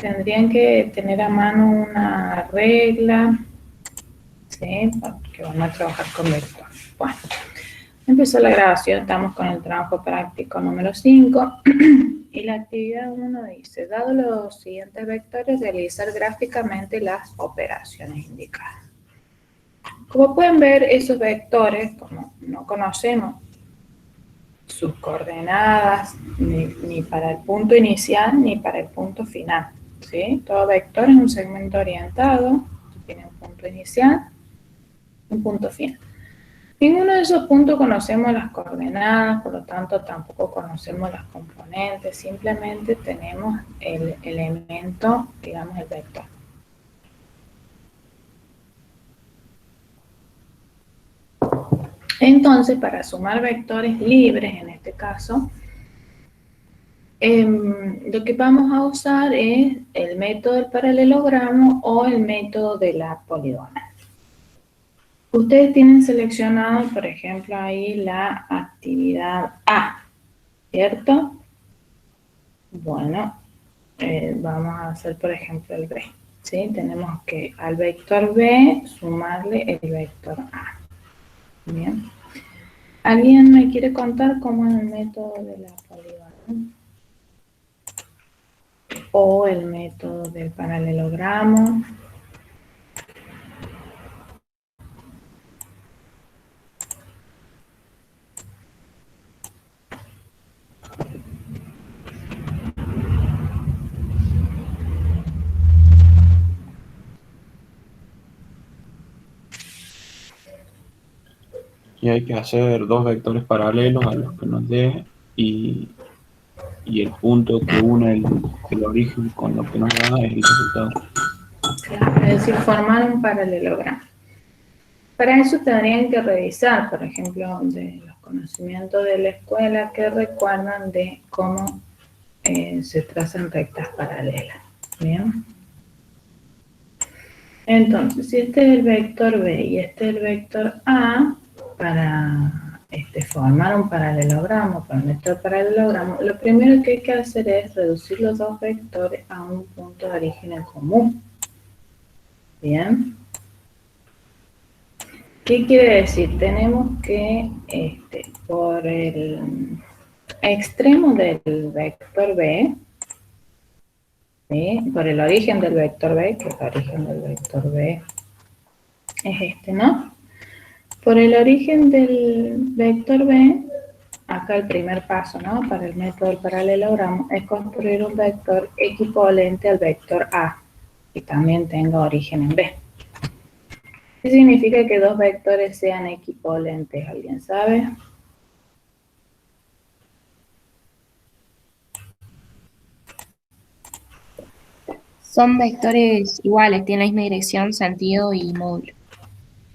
tendrían que tener a mano una regla, ¿sí? Porque vamos a trabajar con vectores. Bueno, empezó la grabación, estamos con el trabajo práctico número 5. Y la actividad 1 dice, dado los siguientes vectores, realizar gráficamente las operaciones indicadas. Como pueden ver, esos vectores, como no conocemos sus coordenadas ni para el punto inicial ni para el punto final, ¿sí? Todo vector es un segmento orientado, tiene un punto inicial, un punto final. Ninguno de esos puntos conocemos las coordenadas, por lo tanto tampoco conocemos las componentes, simplemente tenemos el elemento, digamos el vector. Entonces, para sumar vectores libres, en este caso, lo que vamos a usar es el método del paralelogramo o el método de la poligonal. Ustedes tienen seleccionado, por ejemplo, ahí la actividad A, ¿cierto? Bueno, vamos a hacer, por ejemplo, el B, ¿sí? Tenemos que al vector B sumarle el vector A. Bien. ¿Alguien me quiere contar cómo es el método de la poligonal? O el método del paralelogramo. Y hay que hacer dos vectores paralelos a los que nos dé y el punto que une el origen con lo que nos da es el resultado. Claro, es decir, formar un paralelogramo. Para eso tendrían que revisar, por ejemplo, de los conocimientos de la escuela que recuerdan de cómo se trazan rectas paralelas. Bien. Entonces, si este es el vector B y este es el vector A, para formar un paralelogramo, para nuestro paralelogramo, lo primero que hay que hacer es reducir los dos vectores a un punto de origen en común. Bien. ¿Qué quiere decir? Tenemos que, por el extremo del vector B, ¿sí? Por el origen del vector B, que el origen del vector B es este, ¿no? Por el origen del vector B, acá el primer paso, ¿no? Para el método del paralelogramo es construir un vector equivalente al vector A, que también tenga origen en B. ¿Qué significa que dos vectores sean equivalentes? ¿Alguien sabe? Son vectores iguales, tienen la misma dirección, sentido y módulo.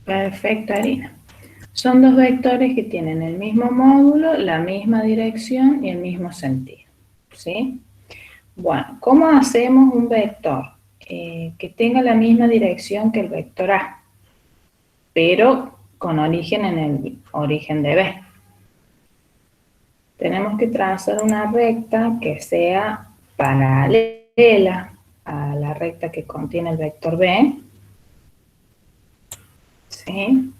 Perfecto, Arina. Son dos vectores que tienen el mismo módulo, la misma dirección y el mismo sentido, ¿sí? Bueno, ¿cómo hacemos un vector que tenga la misma dirección que el vector A, pero con origen en el origen de B? Tenemos que trazar una recta que sea paralela a la recta que contiene el vector B, ¿sí?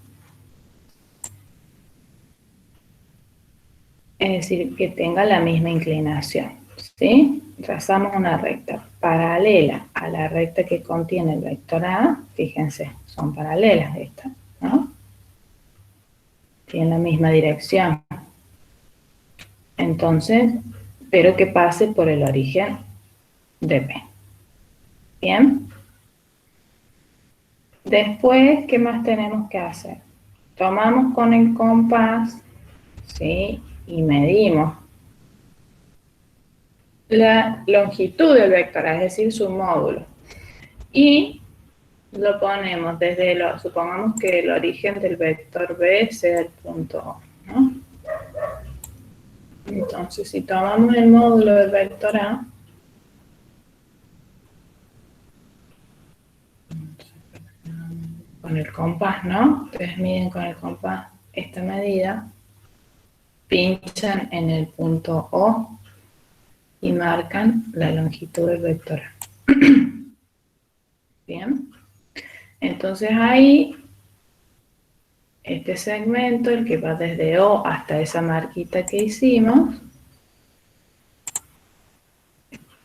Es decir, que tenga la misma inclinación, ¿sí? Trazamos una recta paralela a la recta que contiene el vector A, fíjense, son paralelas estas, ¿no? Tienen la misma dirección. Entonces, pero que pase por el origen de P. ¿Bien? Después, ¿qué más tenemos que hacer? Tomamos con el compás, ¿sí? Y medimos la longitud del vector, es decir, su módulo. Y lo ponemos desde supongamos que el origen del vector B sea el punto O, ¿no? Entonces, si tomamos el módulo del vector A, con el compás, ¿no? Ustedes miden con el compás esta medida, pinchan en el punto O y marcan la longitud del vector A. Bien. Entonces ahí, este segmento, el que va desde O hasta esa marquita que hicimos,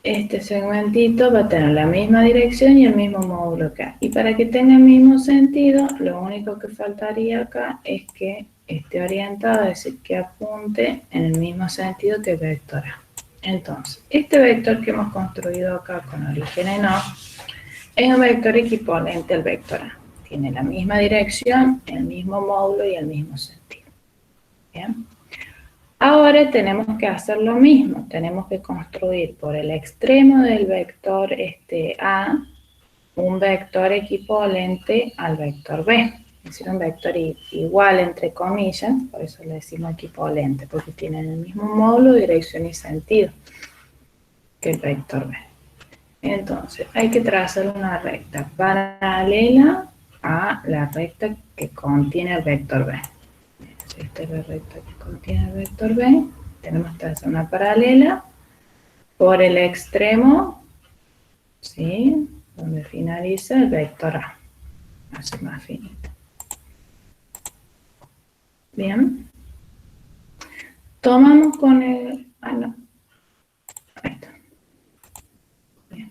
este segmentito va a tener la misma dirección y el mismo módulo acá. Y para que tenga el mismo sentido, lo único que faltaría acá es que esté orientado, es decir, que apunte en el mismo sentido que el vector A. Entonces, este vector que hemos construido acá con origen en O es un vector equivalente al vector A. Tiene la misma dirección, el mismo módulo y el mismo sentido. Bien. Ahora tenemos que hacer lo mismo. Tenemos que construir por el extremo del vector A un vector equivalente al vector B. Es decir, un vector igual entre comillas, por eso le decimos equivalente, porque tienen el mismo módulo, dirección y sentido que el vector B. Entonces, hay que trazar una recta paralela a la recta que contiene el vector B. Esta es la recta que contiene el vector B. Tenemos que hacer una paralela por el extremo, ¿sí? Donde finaliza el vector A. Así más finito. Bien. Tomamos con el... Ah, no. Ahí está. Bien.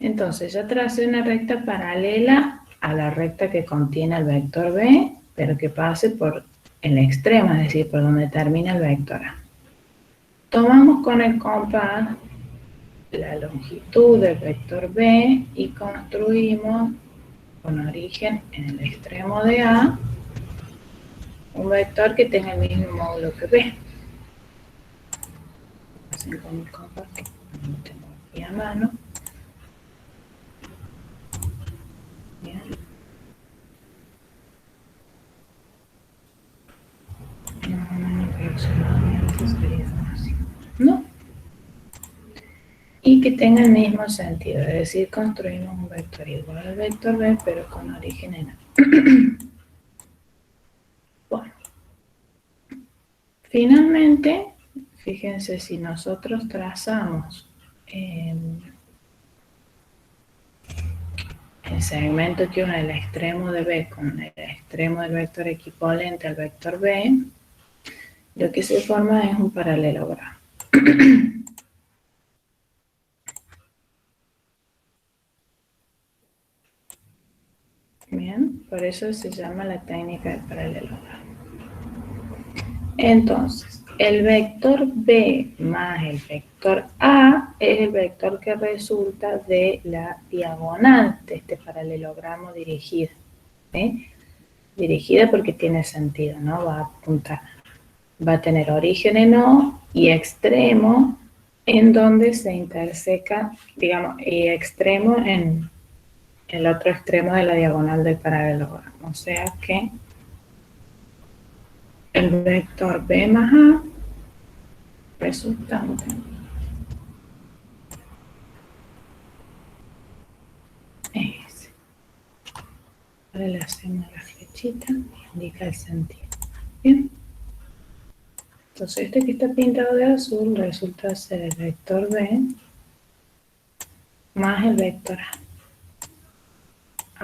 Entonces, ya tracé una recta paralela a la recta que contiene el vector B, pero que pase por el extremo, es decir, por donde termina el vector A. Tomamos con el compás la longitud del vector B y construimos con origen en el extremo de A un vector que tenga el mismo módulo que B. Así con el compás que no tengo aquí a mano. Bien. Más o menos aproximadamente sería así. ¿No? Y que tenga el mismo sentido, es decir, construimos un vector igual al vector B, pero con origen en A. Bueno, finalmente, fíjense, si nosotros trazamos el segmento que une el extremo de B con el extremo del vector equivalente al vector B, lo que se forma es un paralelogramo. Bien, por eso se llama la técnica del paralelogramo. Entonces, el vector B más el vector A es el vector que resulta de la diagonal de este paralelogramo dirigida. ¿Sí? Dirigida porque tiene sentido, ¿no? Va a apuntar. Va a tener origen en O y extremo en donde se interseca, digamos, y extremo en el otro extremo de la diagonal del paralelogramo. O sea que el vector B más A resultante es ese. Ahora le hacemos la flechita y indica el sentido. Bien. Entonces este que está pintado de azul resulta ser el vector B más el vector A.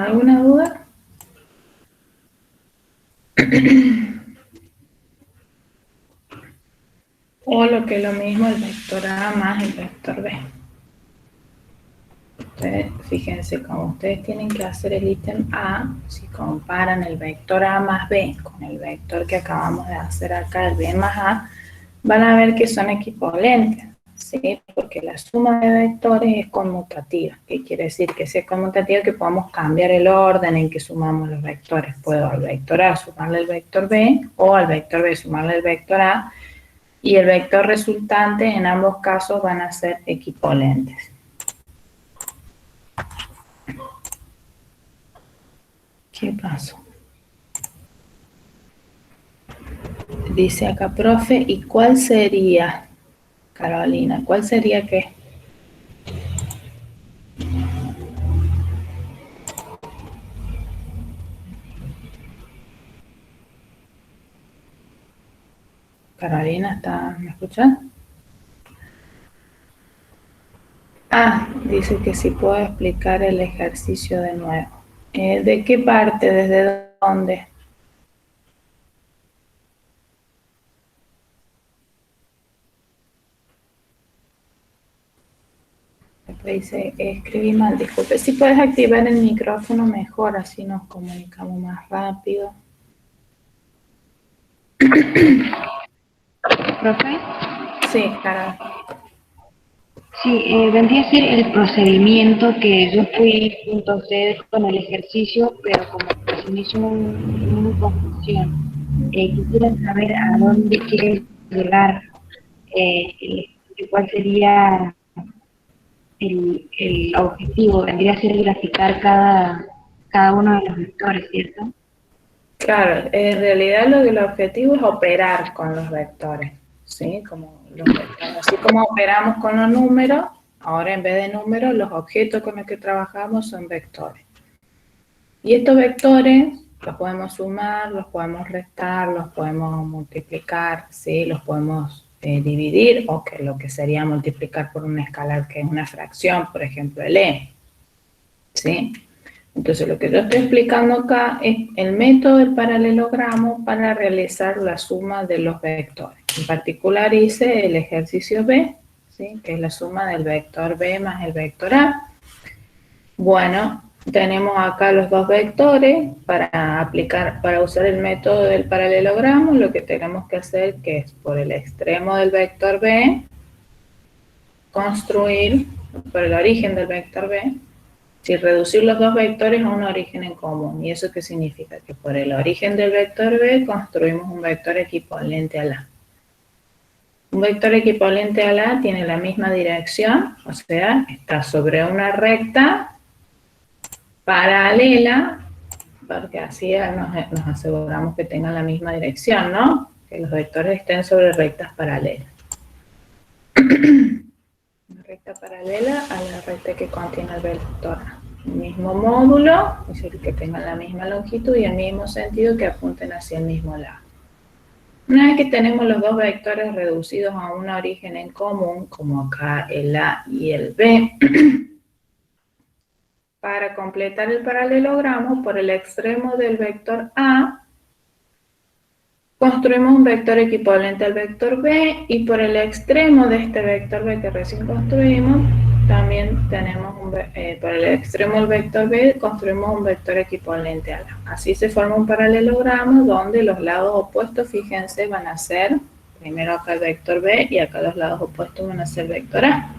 ¿Alguna duda? O lo que es lo mismo, el vector A más el vector B. Ustedes, fíjense, como ustedes tienen que hacer el ítem A, si comparan el vector A más B con el vector que acabamos de hacer acá, el B más A, van a ver que son equivalentes, ¿sí? Porque la suma de vectores es conmutativa. ¿Qué quiere decir? Que si es conmutativa, que podemos cambiar el orden en que sumamos los vectores. Puedo al vector A sumarle el vector B, o al vector B sumarle el vector A, y el vector resultante en ambos casos van a ser equivalentes. ¿Qué pasó? Dice acá, profe, ¿y cuál sería, Carolina, cuál sería qué? Carolina, ¿me escuchas? acá dice que si puedo explicar el ejercicio de nuevo. ¿De qué parte? ¿Desde dónde? Después dice, escribí mal, disculpe. Si puedes activar el micrófono mejor, así nos comunicamos más rápido. ¿Profe? Sí, Carol. Sí, vendría a ser el procedimiento que yo fui junto a ustedes con el ejercicio, pero como que se me hizo una confusión. Quisiera saber a dónde quiere llegar, cuál sería el objetivo. Vendría a ser graficar cada uno de los vectores, ¿cierto? Claro, en realidad el objetivo es operar con los vectores, ¿sí? Como los vectores. Así como operamos con los números, ahora en vez de números, los objetos con los que trabajamos son vectores. Y estos vectores los podemos sumar, los podemos restar, los podemos multiplicar, ¿sí? Los podemos dividir, o que lo que sería multiplicar por un escalar que es una fracción, por ejemplo, el e, ¿sí? Entonces, lo que yo estoy explicando acá es el método del paralelogramo para realizar la suma de los vectores. En particular hice el ejercicio B, ¿sí? Que es la suma del vector B más el vector A. Bueno, tenemos acá los dos vectores. Para usar el método del paralelogramo, lo que tenemos que hacer que es por el extremo del vector B, construir, por el origen del vector B, reducir los dos vectores a un origen en común. ¿Y eso qué significa? Que por el origen del vector B construimos un vector equivalente al A. Un vector equivalente al A tiene la misma dirección, o sea, está sobre una recta paralela, porque así nos aseguramos que tengan la misma dirección, ¿no? Que los vectores estén sobre rectas paralelas. Una recta paralela a la recta que contiene el vector A. El mismo módulo, es decir, que tengan la misma longitud y el mismo sentido, que apunten hacia el mismo lado. Una vez que tenemos los dos vectores reducidos a un origen en común, como acá el A y el B, para completar el paralelogramo, por el extremo del vector A, construimos un vector equivalente al vector B, y por el extremo de este vector B que recién construimos, también tenemos por el extremo del vector B, construimos un vector equivalente al A. Así se forma un paralelogramo donde los lados opuestos, fíjense, van a ser, primero acá el vector B, y acá los lados opuestos van a ser el vector A.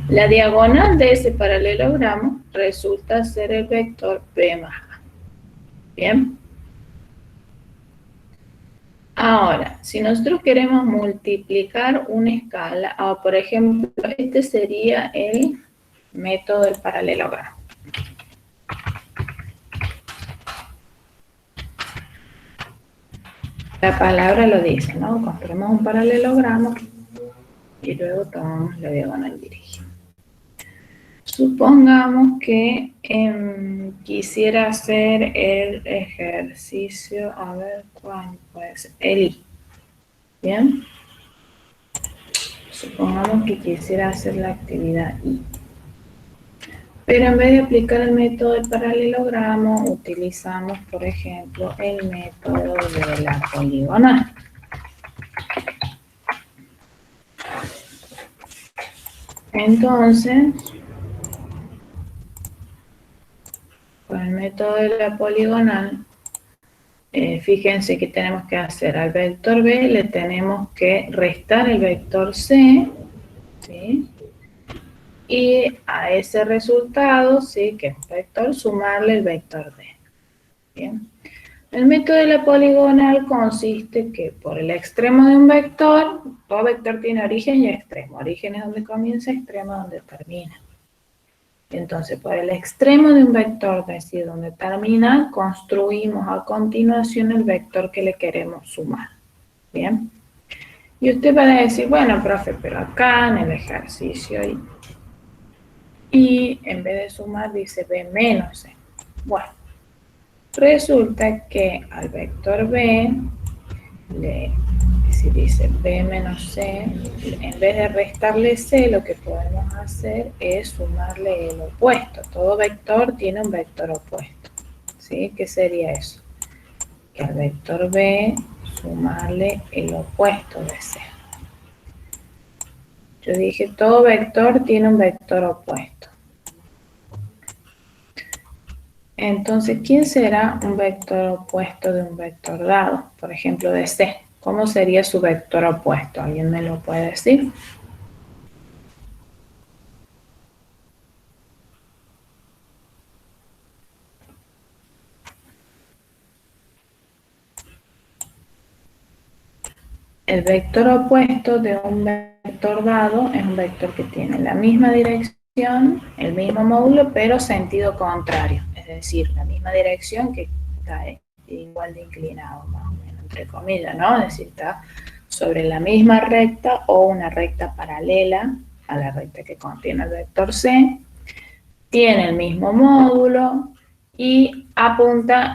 La diagonal de ese paralelogramo resulta ser el vector B más A. ¿Bien? Ahora, si nosotros queremos multiplicar una escala, por ejemplo, este sería el método del paralelogramo. La palabra lo dice, ¿no? Construimos un paralelogramo y luego tomamos la diagonal dirigida. Supongamos que quisiera hacer el ejercicio, a ver cuál puede ser, el I. ¿Bien? Supongamos que quisiera hacer la actividad I. Pero en vez de aplicar el método del paralelogramo, utilizamos, por ejemplo, el método de la poligonal. Entonces, con el método de la poligonal, fíjense que tenemos que hacer al vector B, le tenemos que restar el vector C, ¿sí? Y a ese resultado, ¿sí? Que es un vector, sumarle el vector D. Bien. El método de la poligonal consiste que por el extremo de un vector, todo vector tiene origen y extremo. Origen es donde comienza, extremo es donde termina. Entonces, por el extremo de un vector, es decir, donde termina, construimos a continuación el vector que le queremos sumar. ¿Bien? Y usted va a decir, bueno, profe, pero acá en el ejercicio y en vez de sumar dice B menos C. Bueno, resulta que al vector B si dice B menos C, en vez de restarle C, lo que podemos hacer es sumarle el opuesto. Todo vector tiene un vector opuesto, ¿sí? ¿Qué sería eso? Que al vector B sumarle el opuesto de C. Yo dije, todo vector tiene un vector opuesto. Entonces, ¿quién será un vector opuesto de un vector dado? Por ejemplo, de C. ¿Cómo sería su vector opuesto? ¿Alguien me lo puede decir? El vector opuesto de un vector dado es un vector que tiene la misma dirección, el mismo módulo, pero sentido contrario. Es decir, la misma dirección que está igual de inclinado, más o menos, entre comillas, ¿no? Es decir, está sobre la misma recta o una recta paralela a la recta que contiene el vector C, tiene el mismo módulo y apunta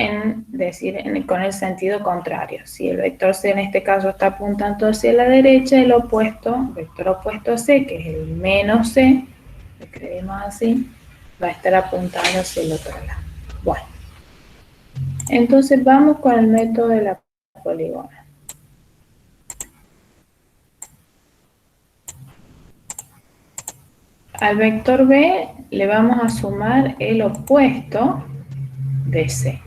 con el sentido contrario. Si el vector C en este caso está apuntando hacia la derecha, el vector opuesto a C, que es el menos C, lo escribimos así, va a estar apuntando hacia el otro lado. Bueno, entonces vamos con el método de la poligonal. Al vector B le vamos a sumar el opuesto de C,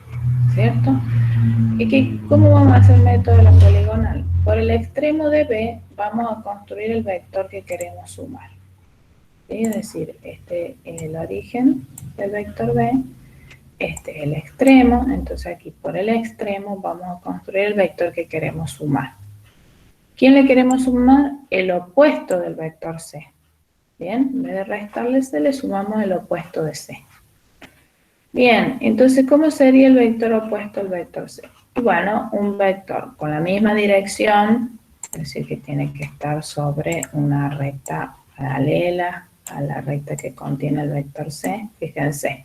¿cierto? ¿Y cómo vamos a hacer el método de la poligonal? Por el extremo de B vamos a construir el vector que queremos sumar. ¿Sí? Es decir, este es el origen del vector B, este es el extremo, entonces aquí por el extremo vamos a construir el vector que queremos sumar. ¿Quién le queremos sumar? El opuesto del vector C. Bien, en vez de restarle C, le sumamos el opuesto de C. Bien, entonces, ¿cómo sería el vector opuesto al vector C? Bueno, un vector con la misma dirección, es decir, que tiene que estar sobre una recta paralela a la recta que contiene el vector C. Fíjense,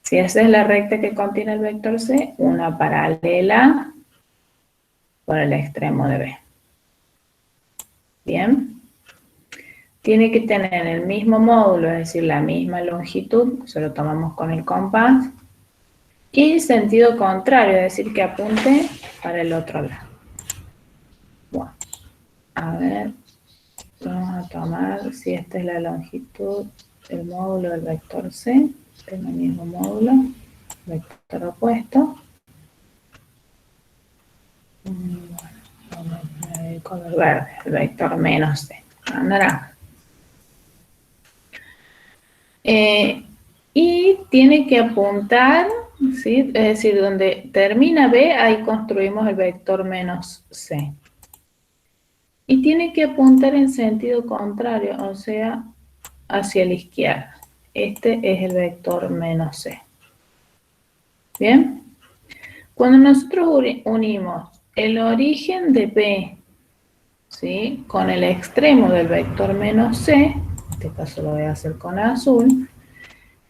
si esa es la recta que contiene el vector C, una paralela por el extremo de B. Bien. Tiene que tener el mismo módulo, es decir, la misma longitud, se lo tomamos con el compás, y sentido contrario, es decir, que apunte para el otro lado. Bueno, a ver, vamos a tomar, si esta es la longitud del módulo del vector C, tengo el mismo módulo, vector opuesto. Bueno, vamos a poner el color verde, el vector menos C, naranja. Y tiene que apuntar, ¿sí? Es decir, donde termina B, ahí construimos el vector menos C. Y tiene que apuntar en sentido contrario, o sea, hacia la izquierda. Este es el vector menos C. ¿Bien? Cuando nosotros unimos el origen de B, ¿sí?, con el extremo del vector menos C, en este caso lo voy a hacer con azul,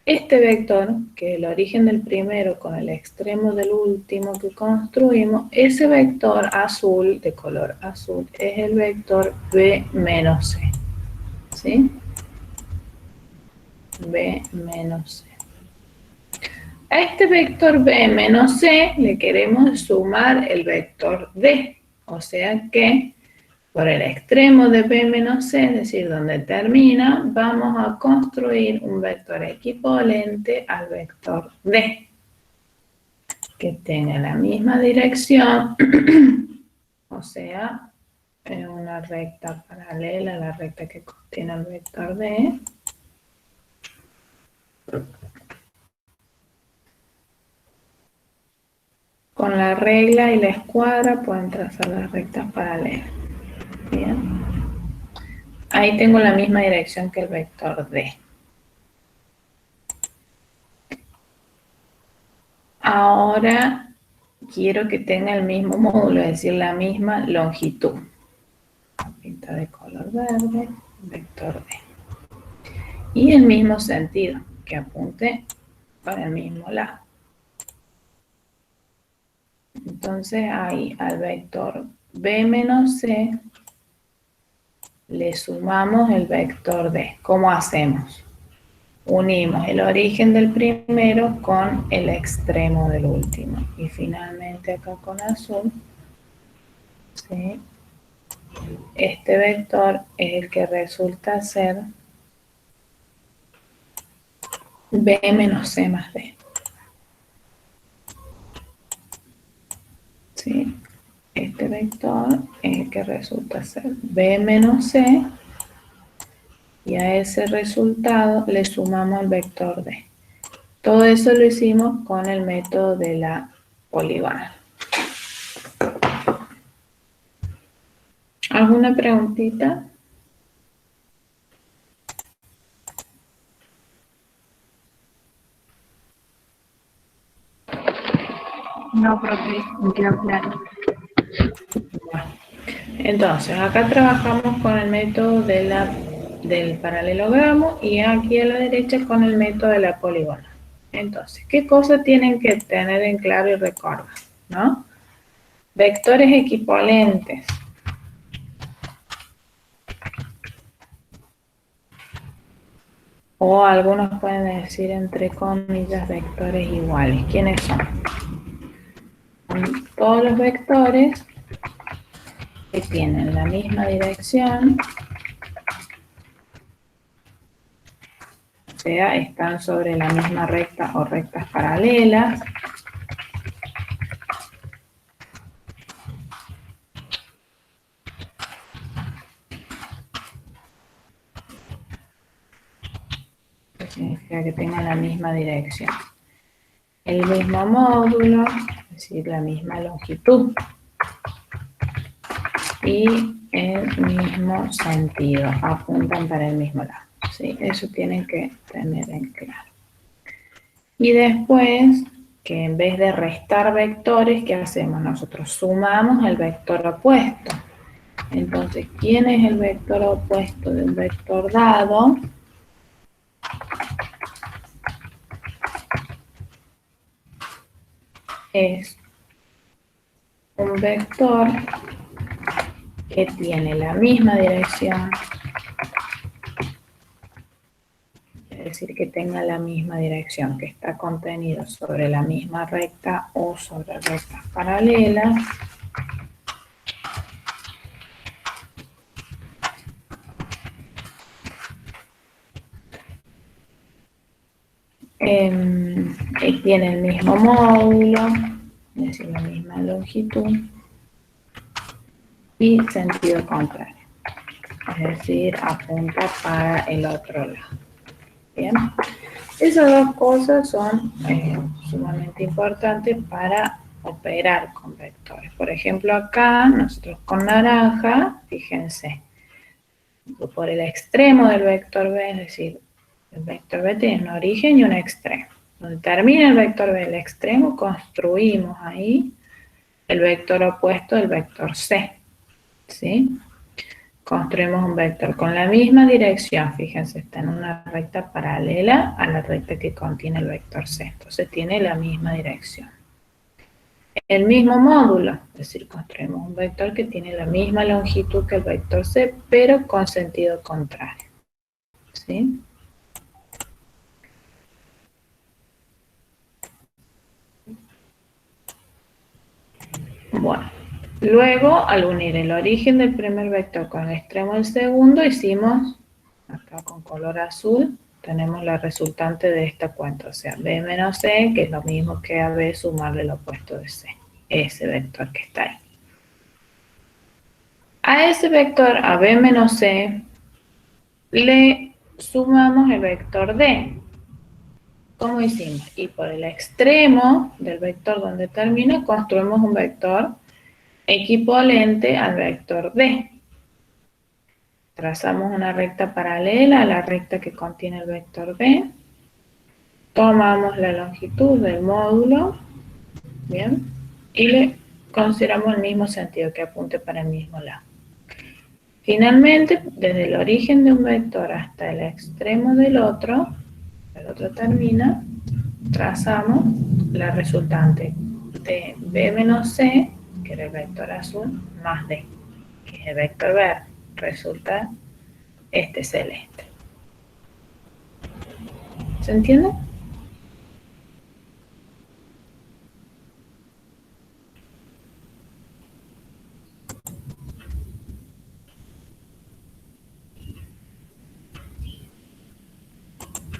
este vector, que es el origen del primero con el extremo del último que construimos, ese vector azul, de color azul, es el vector B menos C. ¿Sí? B menos C. A este vector B menos C le queremos sumar el vector D. O sea que por el extremo de B menos C, es decir, donde termina, vamos a construir un vector equivalente al vector D, que tenga la misma dirección, o sea, en una recta paralela a la recta que contiene el vector D. Con la regla y la escuadra pueden trazar las rectas paralelas. Bien. Ahí tengo la misma dirección que el vector D. Ahora quiero que tenga el mismo módulo, es decir, la misma longitud. Pinta de color verde, vector D. Y el mismo sentido, que apunte para el mismo lado. Entonces ahí al vector B menos C le sumamos el vector D. ¿Cómo hacemos? Unimos el origen del primero con el extremo del último. Y finalmente acá con azul, ¿sí? Este vector es el que resulta ser B menos C más D. ¿Sí? Este vector es el que resulta ser B menos C. Y a ese resultado le sumamos el vector D. Todo eso lo hicimos con el método de la poligonal. ¿Alguna preguntita? No, profe, me quedó claro. Bueno, entonces acá trabajamos con el método del paralelogramo y aquí a la derecha con el método de la poligonal. Entonces, ¿qué cosas tienen que tener en claro y recordar? ¿No? Vectores equivalentes. O algunos pueden decir entre comillas vectores iguales. ¿Quiénes son? Son todos los vectores que tienen la misma dirección, o sea, están sobre la misma recta o rectas paralelas, que significa que tengan la misma dirección, el mismo módulo, es decir, la misma longitud, y el mismo sentido, apuntan para el mismo lado. ¿Sí? Eso tienen que tener en claro. Y después, que en vez de restar vectores, ¿qué hacemos? Nosotros sumamos el vector opuesto. Entonces, ¿quién es el vector opuesto de un vector dado? Es un vector que tiene la misma dirección, es decir, que tenga la misma dirección, que está contenido sobre la misma recta o sobre rectas paralelas, tiene el mismo módulo, es decir, la misma longitud, y sentido contrario, es decir, apunta para el otro lado. Bien, esas dos cosas son sumamente importantes para operar con vectores. Por ejemplo, acá nosotros con naranja, fíjense, por el extremo del vector B, es decir, el vector B tiene un origen y un extremo. Donde termina el vector B, el extremo, construimos ahí el vector opuesto del vector C. ¿Sí? Construimos un vector con la misma dirección, fíjense, está en una recta paralela a la recta que contiene el vector C, entonces tiene la misma dirección. El mismo módulo, es decir, construimos un vector que tiene la misma longitud que el vector C, pero con sentido contrario. ¿Sí? Bueno. Luego, al unir el origen del primer vector con el extremo del segundo, hicimos, acá con color azul, tenemos la resultante de esta cuenta, o sea, B menos C, que es lo mismo que a B sumarle el opuesto de C, ese vector que está ahí. A ese vector, a B menos C, le sumamos el vector D. ¿Cómo hicimos? Y por el extremo del vector donde termina, construimos un vector equivalente al vector D. Trazamos una recta paralela a la recta que contiene el vector D. Tomamos la longitud del módulo, bien, y le consideramos el mismo sentido, que apunte para el mismo lado. Finalmente, desde el origen de un vector hasta el extremo del otro, el otro termina, trazamos la resultante de B menos C, que era el vector azul, más D, que es el vector verde, resulta este celeste. ¿Se entiende?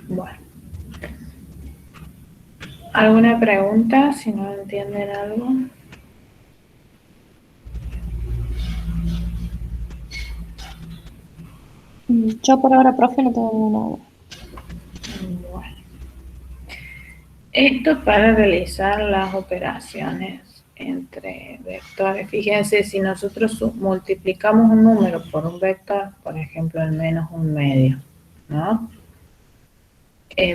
Bueno. ¿Alguna pregunta? Si no entienden algo. Yo por ahora, profe, no tengo ninguna duda. Bueno. Esto para realizar las operaciones entre vectores. Fíjense, si nosotros multiplicamos un número por un vector, por ejemplo, el menos un medio, ¿no?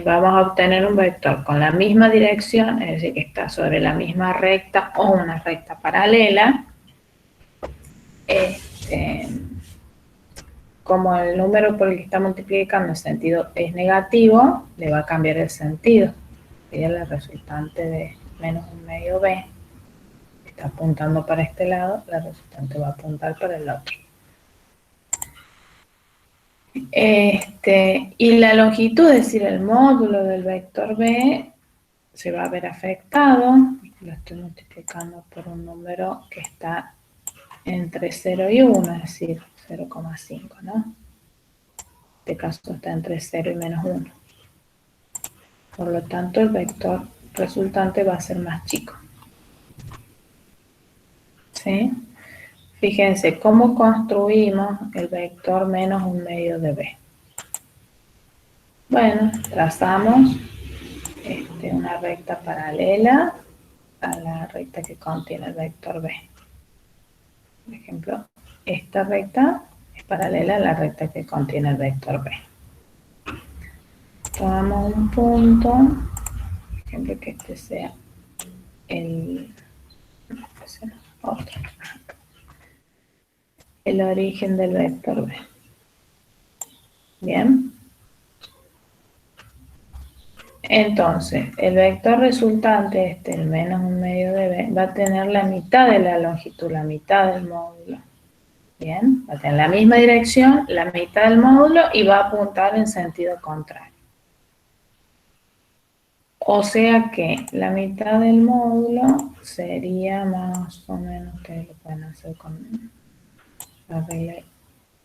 Vamos a obtener un vector con la misma dirección, es decir, que está sobre la misma recta o una recta paralela. Como el número por el que está multiplicando el sentido es negativo, le va a cambiar el sentido. Sería la resultante de menos un medio b, está apuntando para este lado, la resultante va a apuntar para el otro. Y la longitud, es decir, el módulo del vector b, se va a ver afectado. Lo estoy multiplicando por un número que está entre 0 y 1, es decir, 0,5, ¿no? En este caso está entre 0 y menos 1. Por lo tanto, el vector resultante va a ser más chico. ¿Sí? Fíjense cómo construimos el vector menos un medio de b. Bueno, trazamos una recta paralela a la recta que contiene el vector b. Por ejemplo, esta recta es paralela a la recta que contiene el vector b. Tomamos un punto, por ejemplo, que este sea el origen del vector b. Bien. Entonces, el vector resultante, el menos un medio de b, va a tener la mitad de la longitud, la mitad del módulo. Bien, va a tener la misma dirección, la mitad del módulo y va a apuntar en sentido contrario. O sea que la mitad del módulo sería más o menos, ustedes lo pueden hacer con la regla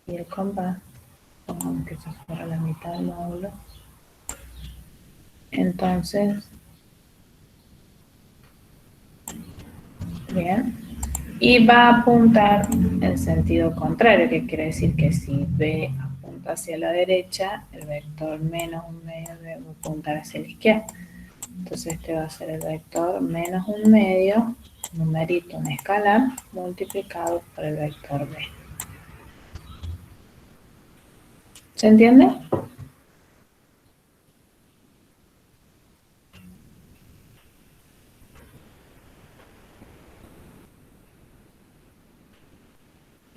y el compás, pongamos que eso fuera la mitad del módulo. Entonces, bien, y va a apuntar en sentido contrario, que quiere decir que si B apunta hacia la derecha, el vector menos un medio debe apuntar hacia la izquierda. Entonces este va a ser el vector menos un medio, numerito, un escalar, multiplicado por el vector B. ¿Se entiende?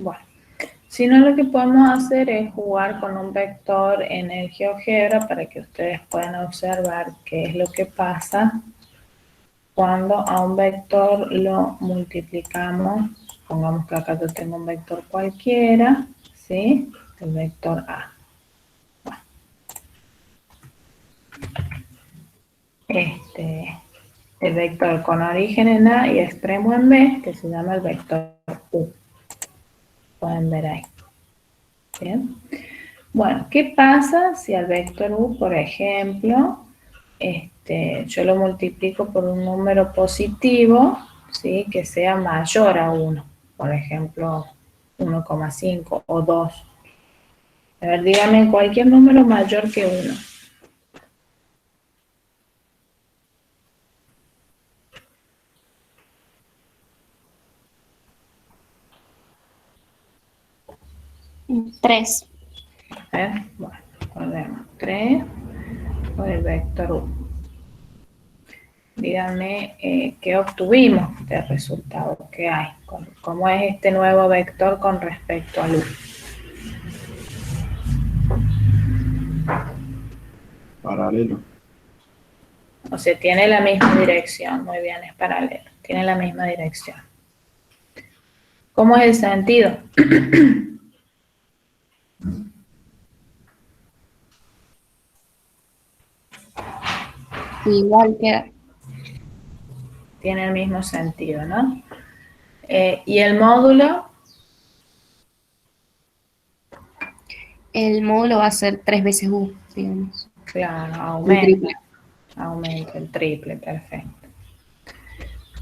Bueno, si no, lo que podemos hacer es jugar con un vector en el GeoGebra para que ustedes puedan observar qué es lo que pasa cuando a un vector lo multiplicamos. Pongamos que acá yo tengo un vector cualquiera, ¿sí? El vector A. Bueno. El vector con origen en A y extremo en B, que se llama el vector U. Pueden ver ahí. Bien. Bueno, ¿qué pasa si al vector U, por ejemplo, yo lo multiplico por un número positivo, ¿sí? Que sea mayor a 1, por ejemplo, 1,5 o 2. A ver, díganme cualquier número mayor que 1. Tres. Bueno, ponemos 3 por el vector U. Díganme qué obtuvimos de resultado que hay. ¿Cómo es este nuevo vector con respecto al U? Paralelo. O sea, tiene la misma dirección. Muy bien, es paralelo. Tiene la misma dirección. ¿Cómo es el sentido? Igual queda. Tiene el mismo sentido, ¿no? ¿Y el módulo? El módulo va a ser 3 veces U, digamos. Claro, El triple. aumenta el triple, perfecto.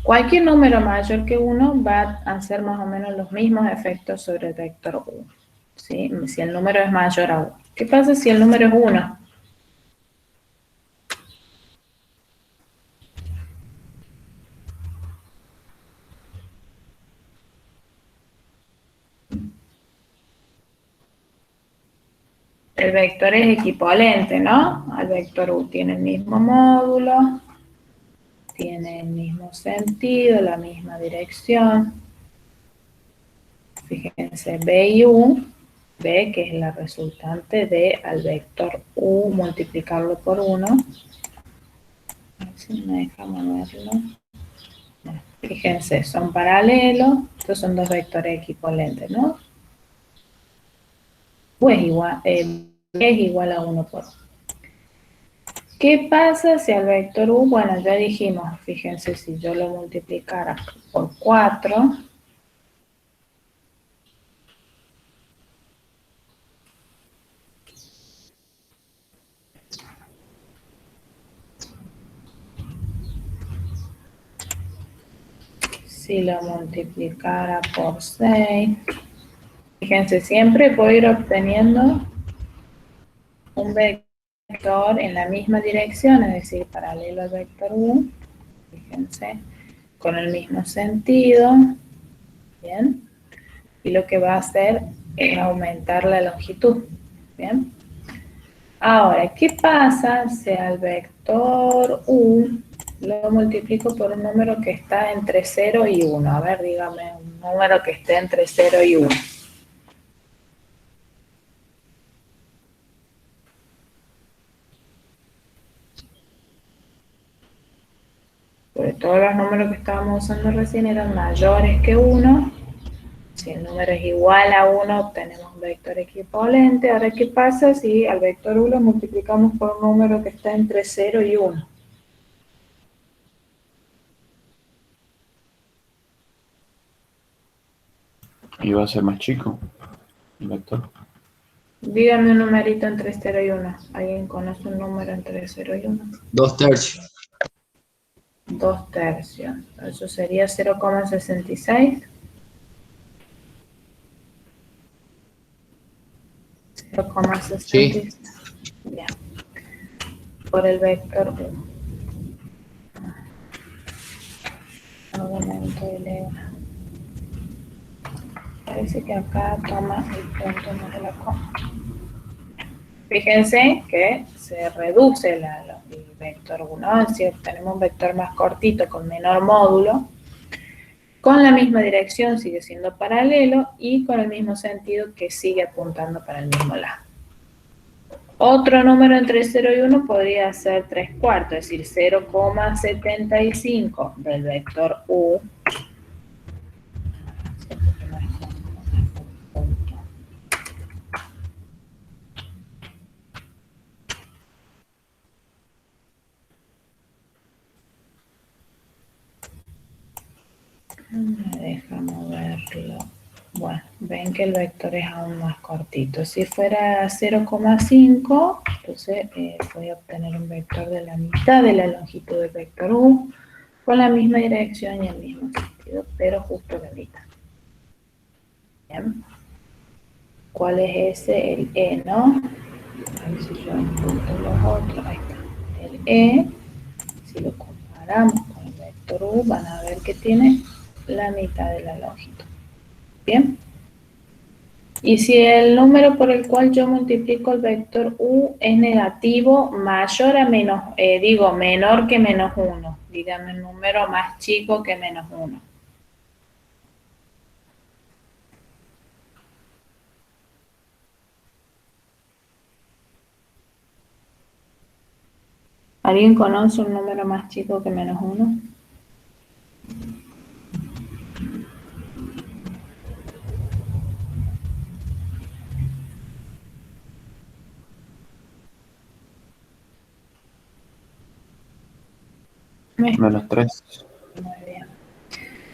Cualquier número mayor que 1 va a hacer más o menos los mismos efectos sobre el vector U. ¿Sí? Si el número es mayor a 1. ¿Qué pasa si el número es 1? El vector es equivalente, ¿no? Al vector U. Tiene el mismo módulo, tiene el mismo sentido, la misma dirección. Fíjense, B y U, B que es la resultante de al vector U multiplicarlo por 1. A ver si me deja moverlo. Fíjense, son paralelos, estos son dos vectores equivalentes, ¿no? Pues igual, B es igual a 1 por 1. ¿Qué pasa si al vector U, bueno, ya dijimos, fíjense, si yo lo multiplicara por 4, si lo multiplicara por 6, fíjense, siempre puedo ir obteniendo un vector en la misma dirección, es decir, paralelo al vector U, fíjense, con el mismo sentido, ¿bien? Y lo que va a hacer es aumentar la longitud, ¿bien? Ahora, ¿qué pasa si al vector U lo multiplico por un número que está entre 0 y 1? A ver, dígame un número que esté entre 0 y 1. Porque todos los números que estábamos usando recién eran mayores que 1. Si el número es igual a 1, obtenemos un vector equivalente. Ahora, ¿qué pasa si al vector U lo multiplicamos por un número que está entre 0 y 1? Y va a ser más chico el vector. Dígame un numerito entre 0 y 1. ¿Alguien conoce un número entre 0 y 1? 2/3. 2/3. Eso sería 0,66. 0,66. Sí. Bien. Por el vector U. Aumento de Leo. Parece que acá toma el punto no de la coma. Fíjense que se reduce el vector 1, si obtenemos un vector más cortito con menor módulo, con la misma dirección sigue siendo paralelo y con el mismo sentido que sigue apuntando para el mismo lado. Otro número entre 0 y 1 podría ser 3/4, es decir, 0,75 del vector U. Me deja moverlo. Bueno, ven que el vector es aún más cortito. Si fuera 0,5, entonces voy a obtener un vector de la mitad de la longitud del vector U, con la misma dirección y el mismo sentido, pero justo la mitad. Bien. ¿Cuál es ese? El E, ¿no? A ver si yo encuentro los otros. Ahí está. El E, si lo comparamos con el vector U, van a ver que tiene la mitad de la longitud. Bien. Y si el número por el cual yo multiplico el vector U es negativo, mayor a menos, menor que menos 1. Dígame un número más chico que menos 1. ¿Alguien conoce un número más chico que menos 1? Menos 3. Muy bien.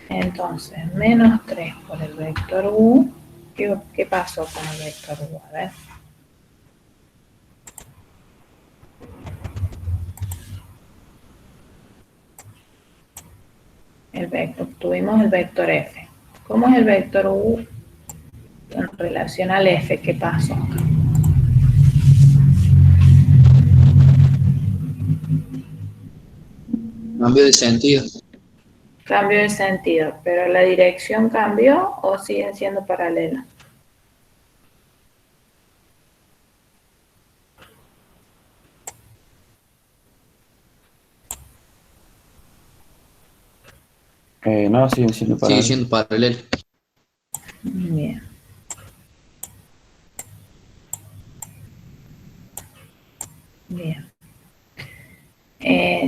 Entonces, menos 3 por el vector u. ¿Qué pasó con el vector u? A ver. Obtuvimos el vector f. ¿Cómo es el vector u en relación al f? ¿Qué pasó? Cambio de sentido. Cambio de sentido, pero la dirección cambió o siguen siendo paralelas. No, siguen siendo Sigue paralelos. siendo paralelo. Bien. Bien.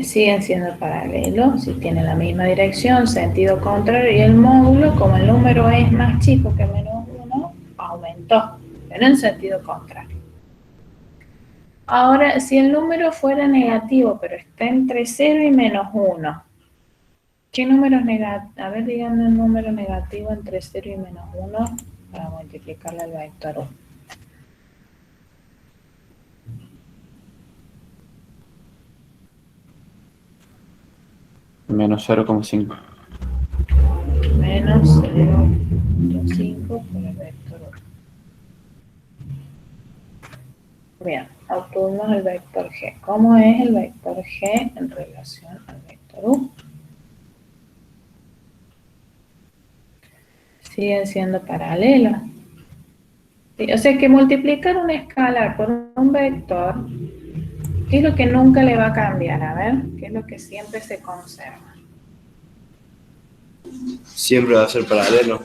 Siguen siendo paralelos, si tienen la misma dirección, sentido contrario, y el módulo, como el número es más chico que menos 1, aumentó, pero en sentido contrario. Ahora, si el número fuera negativo, pero está entre 0 y menos 1, ¿qué número es negativo? A ver, díganme un número negativo entre 0 y menos 1 para multiplicarle al vector 1. Menos 0,5. Menos 0.5 por el vector 1. Bien, obtuvimos el vector g. ¿Cómo es el vector g en relación al vector u? Siguen siendo paralelos. Sí, o sea que multiplicar un escalar por un vector, ¿qué es lo que nunca le va a cambiar? A ver, ¿qué es lo que siempre se conserva? Siempre va a ser paralelo.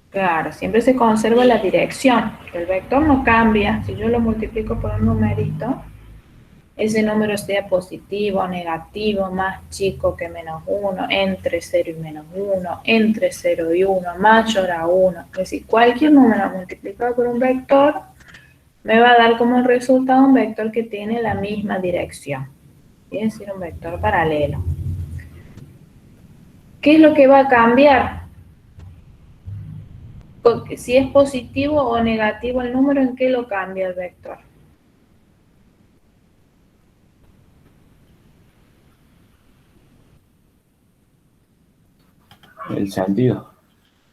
Claro, siempre se conserva la dirección. El vector no cambia. Si yo lo multiplico por un numerito, ese número sea positivo o negativo, más chico que menos 1, entre 0 y menos 1, entre 0 y 1, mayor a 1. Es decir, cualquier número multiplicado por un vector me va a dar como resultado un vector que tiene la misma dirección. Es decir, un vector paralelo. ¿Qué es lo que va a cambiar? Porque si es positivo o negativo el número, ¿en qué lo cambia el vector? El sentido.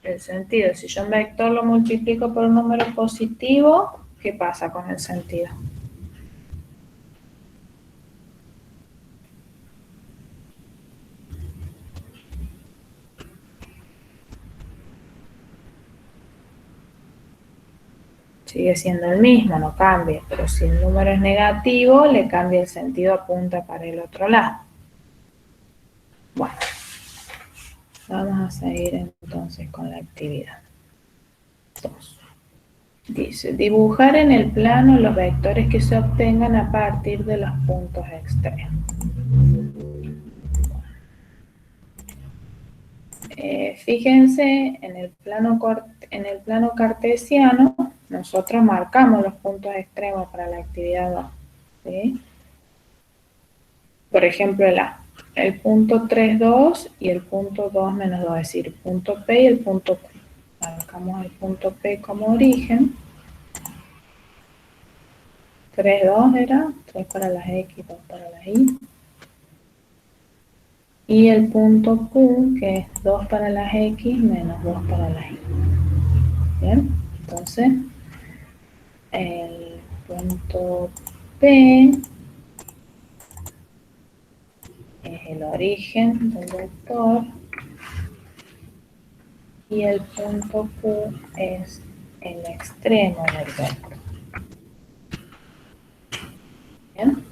El sentido. Si yo un vector lo multiplico por un número positivo, ¿qué pasa con el sentido? Sigue siendo el mismo, no cambia, pero si el número es negativo, le cambia el sentido, apunta para el otro lado. Bueno, vamos a seguir entonces con la actividad 2. Dice, dibujar en el plano los vectores que se obtengan a partir de los puntos extremos. Fíjense, en el plano cartesiano, nosotros marcamos los puntos extremos para la actividad 2. ¿Sí? Por ejemplo, el punto 3, 2 y el punto 2, menos 2, es decir, el punto P y el punto Q. Marcamos el punto P como origen. 3, 2 era, 3 para las X, 2 para las Y. Y el punto Q, que es 2 para las X menos 2 para las Y. Bien, entonces, el punto P es el origen del vector y el punto Q es el extremo del vector. Bien.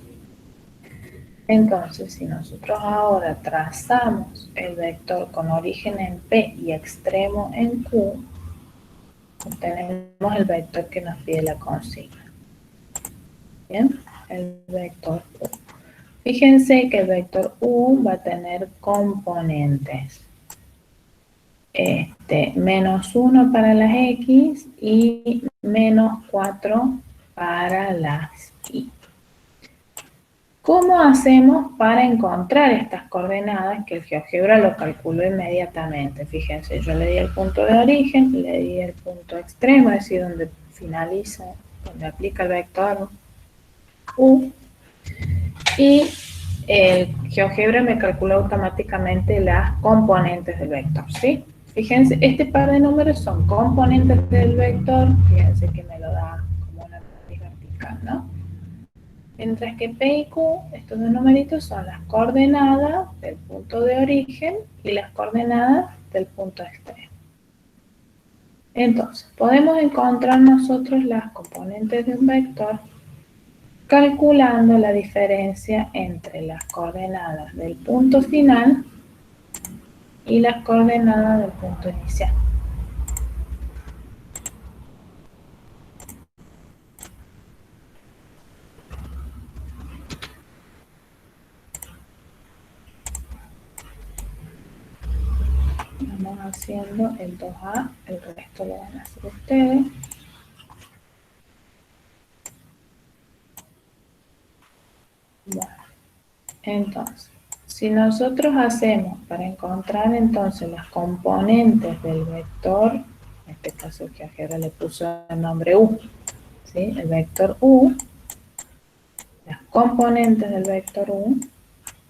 Entonces, si nosotros ahora trazamos el vector con origen en P y extremo en Q, obtenemos el vector que nos pide la consigna. Bien, el vector U. Fíjense que el vector U va a tener componentes. Menos 1 para las X y menos 4 para las Y. ¿Cómo hacemos para encontrar estas coordenadas que el GeoGebra lo calculó inmediatamente? Fíjense, yo le di el punto de origen, le di el punto extremo, es decir, donde finaliza, donde aplica el vector U, y el GeoGebra me calculó automáticamente las componentes del vector, ¿sí? Fíjense, este par de números son componentes del vector, fíjense que me lo da como una matriz vertical, ¿no? Mientras que P y Q, estos dos numeritos son las coordenadas del punto de origen y las coordenadas del punto extremo. Entonces, podemos encontrar nosotros las componentes de un vector calculando la diferencia entre las coordenadas del punto final y las coordenadas del punto inicial. Vamos haciendo el 2A, el resto lo van a hacer ustedes. Bueno, entonces, si nosotros hacemos para encontrar entonces las componentes del vector, en este caso el GeoGebra le puso el nombre U, ¿sí? El vector U, las componentes del vector U,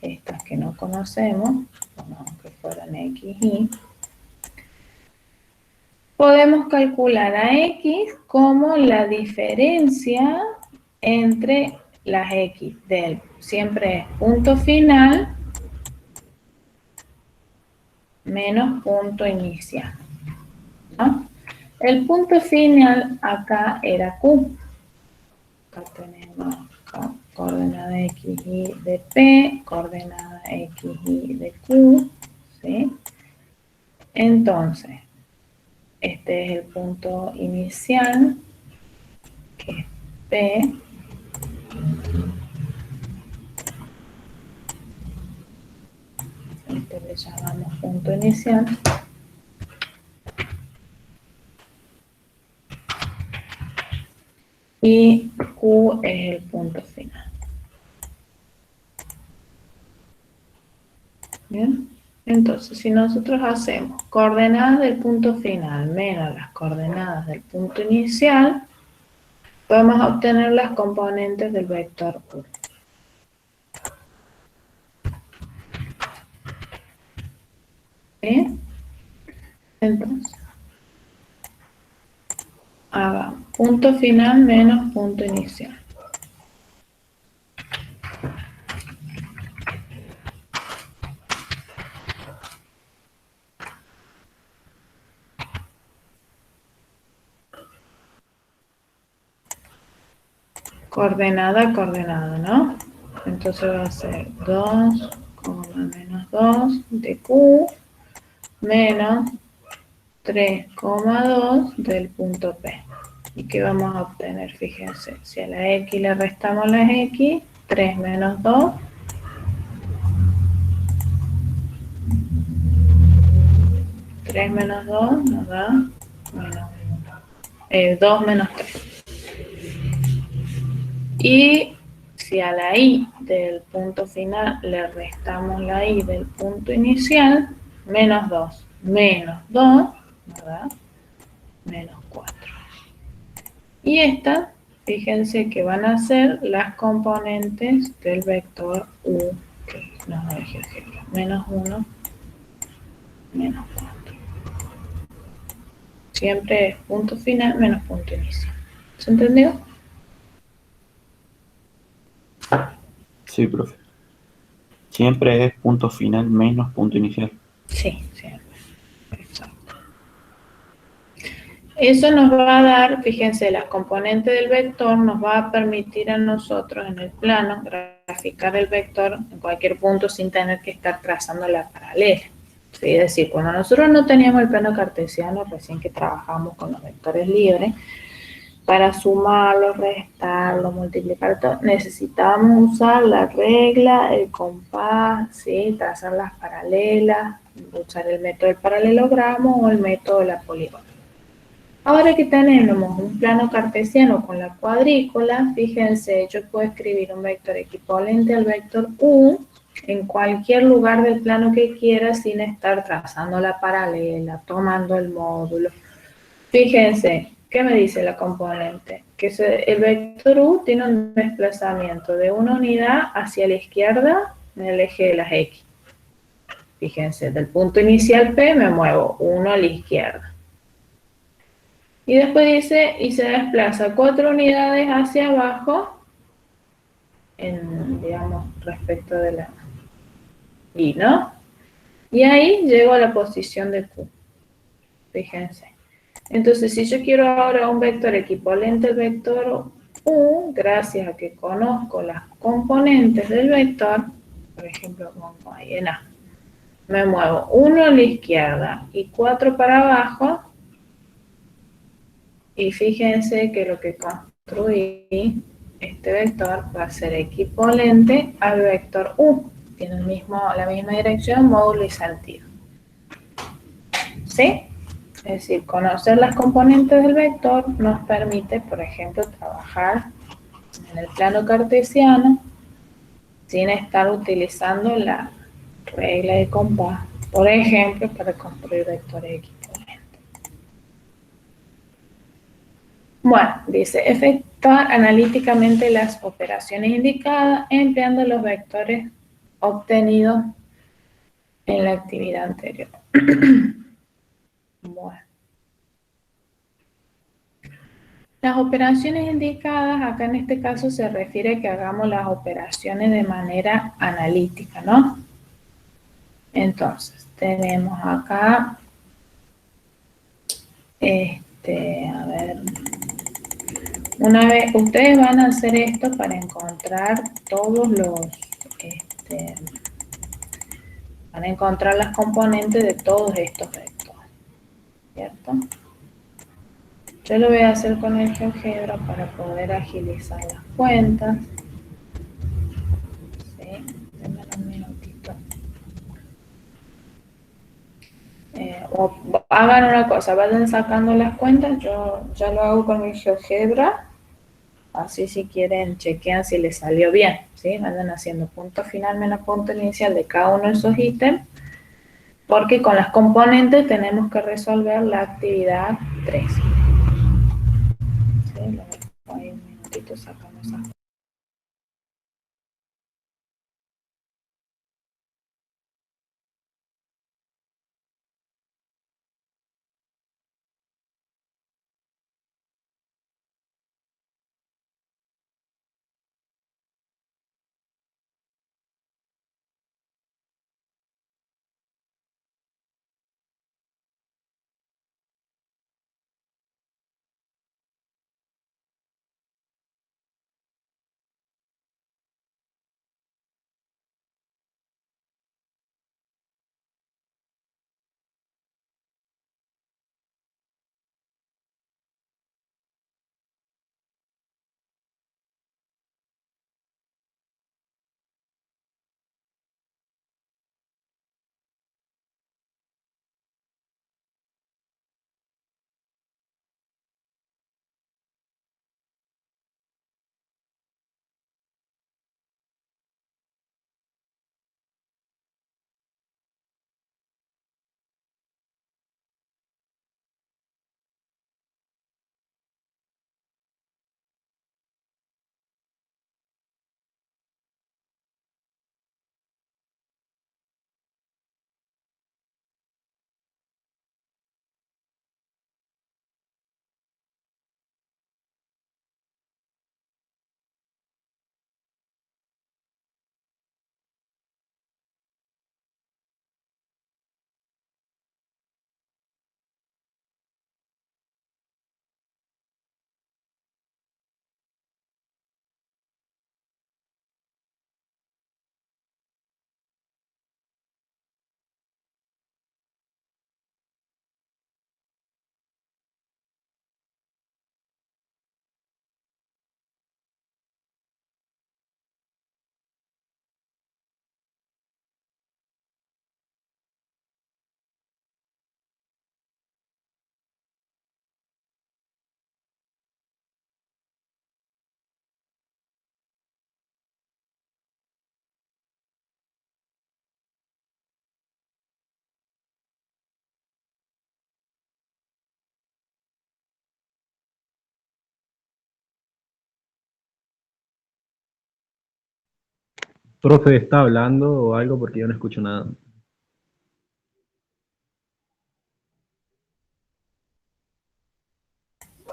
estas que no conocemos, aunque fueran X, Y, podemos calcular a X como la diferencia entre las X del siempre es punto final menos punto inicial, ¿no? El punto final acá era Q. Acá tenemos coordenada X, Y de P, coordenada X, Y de Q, ¿sí? Entonces, este es el punto inicial, que es P. Este le llamamos punto inicial. Y Q es el punto final. Bien, entonces si nosotros hacemos coordenadas del punto final menos las coordenadas del punto inicial, podemos obtener las componentes del vector U. ¿Sí? Entonces, hagamos punto final menos punto inicial. Coordenada, coordenada, ¿no? Entonces va a ser 2, menos 2 de Q menos 3,2 del punto P. ¿Y qué vamos a obtener? Fíjense, si a la X le restamos las X, 3 menos 2, nos da menos 2 menos 3. Y si a la I del punto final le restamos la I del punto inicial, menos 2 ¿verdad? Menos 4. Y estas, fíjense que van a ser las componentes del vector U, que nos da el GeoGebra. Menos 1, menos 4. Siempre es punto final menos punto inicial. ¿Se entendió? Sí, profe. Siempre es punto final menos punto inicial. Sí, siempre. Exacto. Eso nos va a dar, fíjense, las componentes del vector nos va a permitir a nosotros en el plano graficar el vector en cualquier punto sin tener que estar trazando la paralela. ¿Sí? Es decir, cuando nosotros no teníamos el plano cartesiano, recién que trabajamos con los vectores libres, para sumarlo, restarlo, multiplicar, todo, necesitábamos usar la regla, el compás, ¿sí? Trazar las paralelas, usar el método del paralelogramo o el método de la poligonal. Ahora que tenemos un plano cartesiano con la cuadrícula, fíjense, yo puedo escribir un vector equivalente al vector U en cualquier lugar del plano que quiera sin estar trazando la paralela, tomando el módulo. Fíjense, ¿qué me dice la componente? Que el vector U tiene un desplazamiento de una unidad hacia la izquierda en el eje de las X. Fíjense, del punto inicial P me muevo 1 a la izquierda. Y después dice, y se desplaza 4 unidades hacia abajo, digamos, respecto de la Y, ¿no? Y ahí llego a la posición de Q. Fíjense. Entonces, si yo quiero ahora un vector equivalente al vector U, gracias a que conozco las componentes del vector, por ejemplo, pongo ahí en A, me muevo 1 a la izquierda y 4 para abajo, y fíjense que lo que construí, este vector va a ser equivalente al vector U. Tiene la misma dirección, módulo y sentido. ¿Sí? Es decir, conocer las componentes del vector nos permite, por ejemplo, trabajar en el plano cartesiano sin estar utilizando la regla de compás, por ejemplo, para construir vectores equivalentes. Bueno, dice, efectuar analíticamente las operaciones indicadas empleando los vectores obtenidos en la actividad anterior. Bueno. Las operaciones indicadas, acá en este caso se refiere a que hagamos las operaciones de manera analítica, ¿no? Entonces, tenemos acá, a ver, una vez, ustedes van a hacer esto para encontrar todos los, van a encontrar las componentes de todos estos vectores, ¿cierto? Yo lo voy a hacer con el GeoGebra para poder agilizar las cuentas. Sí, denme un minutito. O hagan una cosa, vayan sacando las cuentas, yo ya lo hago con el GeoGebra, así si quieren chequean si les salió bien, ¿sí? Vayan haciendo punto final menos punto inicial de cada uno de esos ítems, porque con las componentes tenemos que resolver la actividad 3. ¿Sí? Lo dejo ahí un minutito sacando esas Profe, ¿está hablando o algo? Porque yo no escucho nada.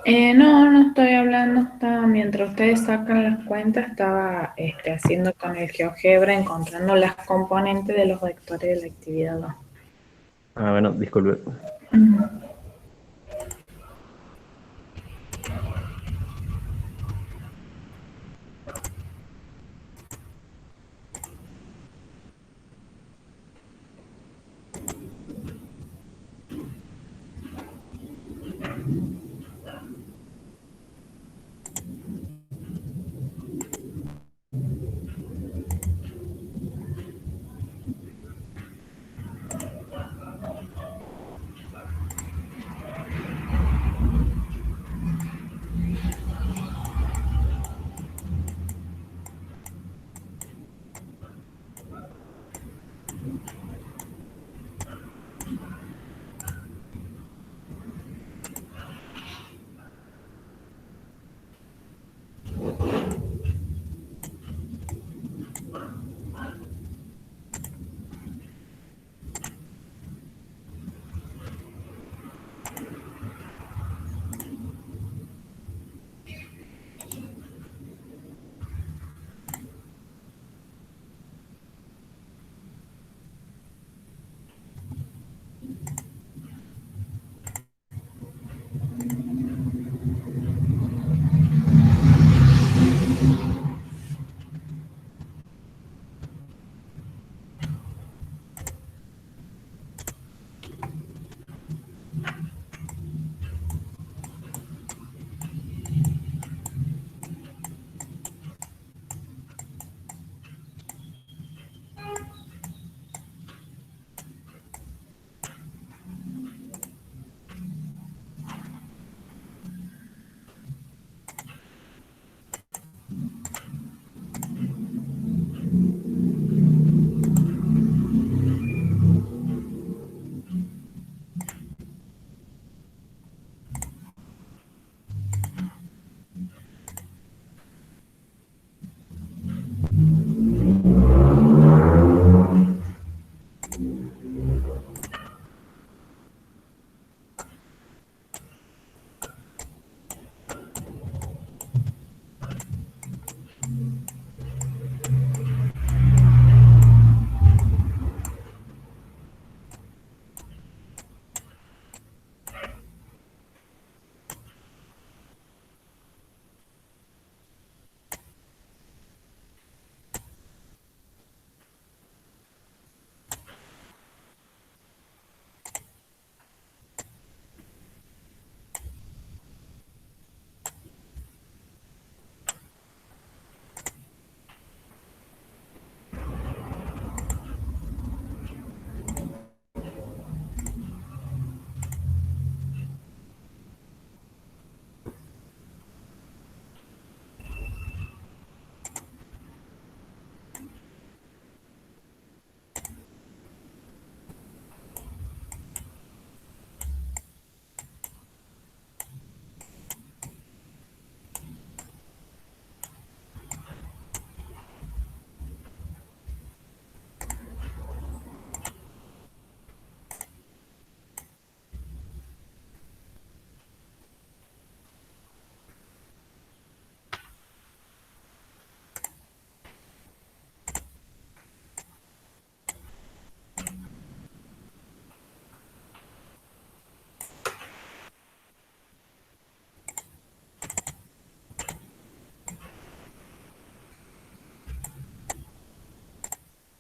No, no estoy hablando, mientras ustedes sacan las cuentas, estaba haciendo con el GeoGebra, encontrando las componentes de los vectores de la actividad 2. Ah, bueno, disculpe.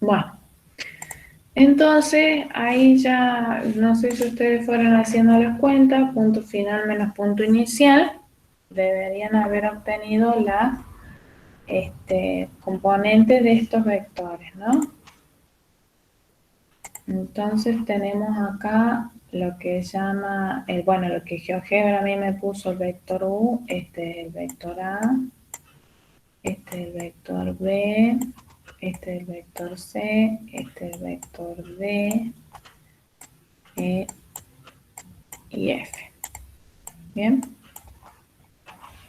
Bueno, entonces ahí ya, no sé si ustedes fueron haciendo las cuentas, punto final menos punto inicial, deberían haber obtenido la componente de estos vectores, ¿no? Entonces tenemos acá lo que llama, bueno, lo que GeoGebra a mí me puso el vector U, este es el vector A, este es el vector B, este es el vector C, este es el vector D, E y F. Bien.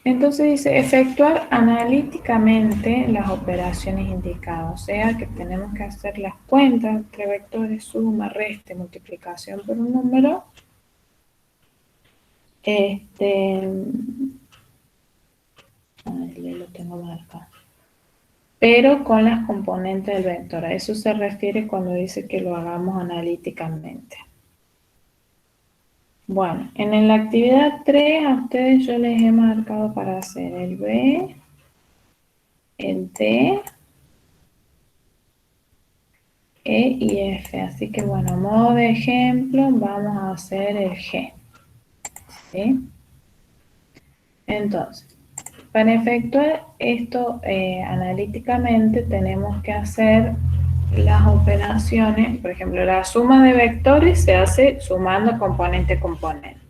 Entonces dice, efectuar analíticamente las operaciones indicadas. O sea que tenemos que hacer las cuentas entre vectores, suma, resta, multiplicación por un número. Ahí lo tengo marcado. Pero con las componentes del vector. A eso se refiere cuando dice que lo hagamos analíticamente. Bueno, en la actividad 3 a ustedes yo les he marcado para hacer el B, el D, E y F. Así que bueno, a modo de ejemplo vamos a hacer el G. ¿Sí? Entonces, para efectuar esto analíticamente tenemos que hacer las operaciones, por ejemplo, la suma de vectores se hace sumando componente a componente.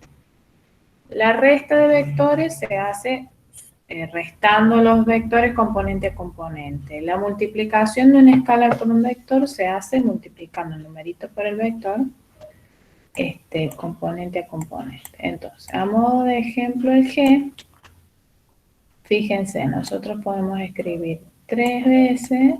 La resta de vectores se hace restando los vectores componente a componente. La multiplicación de un escalar por un vector se hace multiplicando el numerito por el vector, componente a componente. Entonces, a modo de ejemplo el G, fíjense, nosotros podemos escribir 3 veces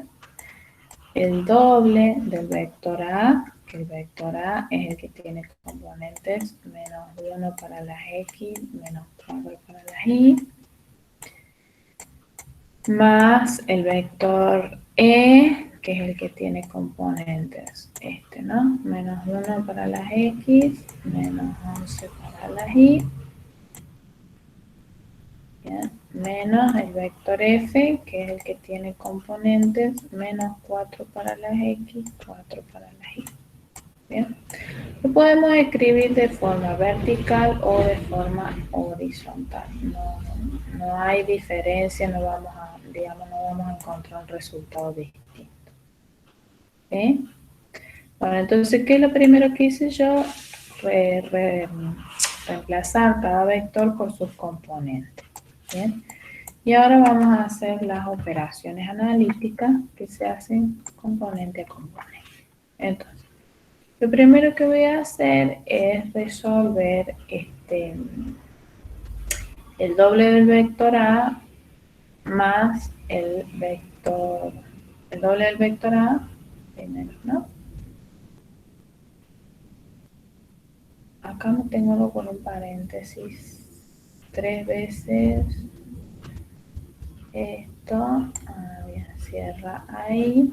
el doble del vector A, que el vector A es el que tiene componentes menos 1 para las X, menos 4 para las Y, más el vector E, que es el que tiene componentes, ¿no? Menos 1 para las X, menos 11 para las Y, ¿bien? Menos el vector F, que es el que tiene componentes, menos 4 para las X, 4 para las Y. ¿Bien? Lo podemos escribir de forma vertical o de forma horizontal. No hay diferencia, no vamos a encontrar un resultado distinto. ¿Sí? Bueno, entonces, ¿qué es lo primero que hice yo? Reemplazar cada vector por sus componentes. ¿Bien? Y ahora vamos a hacer las operaciones analíticas que se hacen componente a componente. Entonces, lo primero que voy a hacer es resolver el doble del vector A más el doble del vector A primero, ¿no? Acá no tengo algo con un paréntesis. 3 veces esto. Bien, cierra ahí.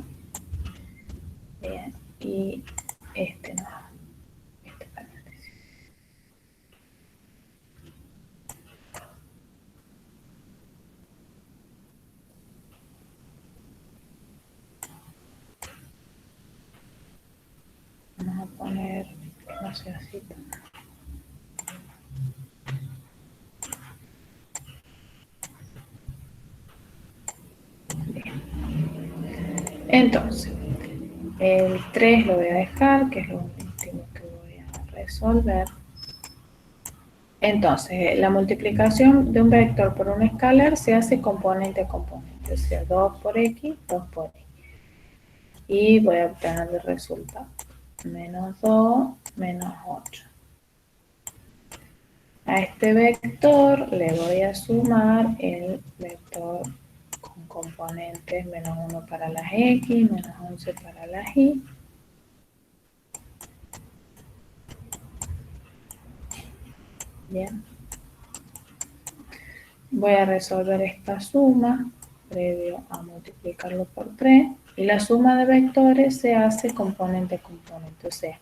Bien, y no. Paréntesis. Vamos a poner que no sea así. Bien. Entonces, el 3 lo voy a dejar, que es lo último que voy a resolver. Entonces, la multiplicación de un vector por un escalar se hace componente a componente, o sea, 2 por X, 2 por Y. Y voy a obtener el resultado. Menos 2, menos 8. A este vector le voy a sumar el vector con componentes menos 1 para las X, menos 11 para las Y. Bien. Voy a resolver esta suma previo a multiplicarlo por 3. Y la suma de vectores se hace componente a componente. O sea,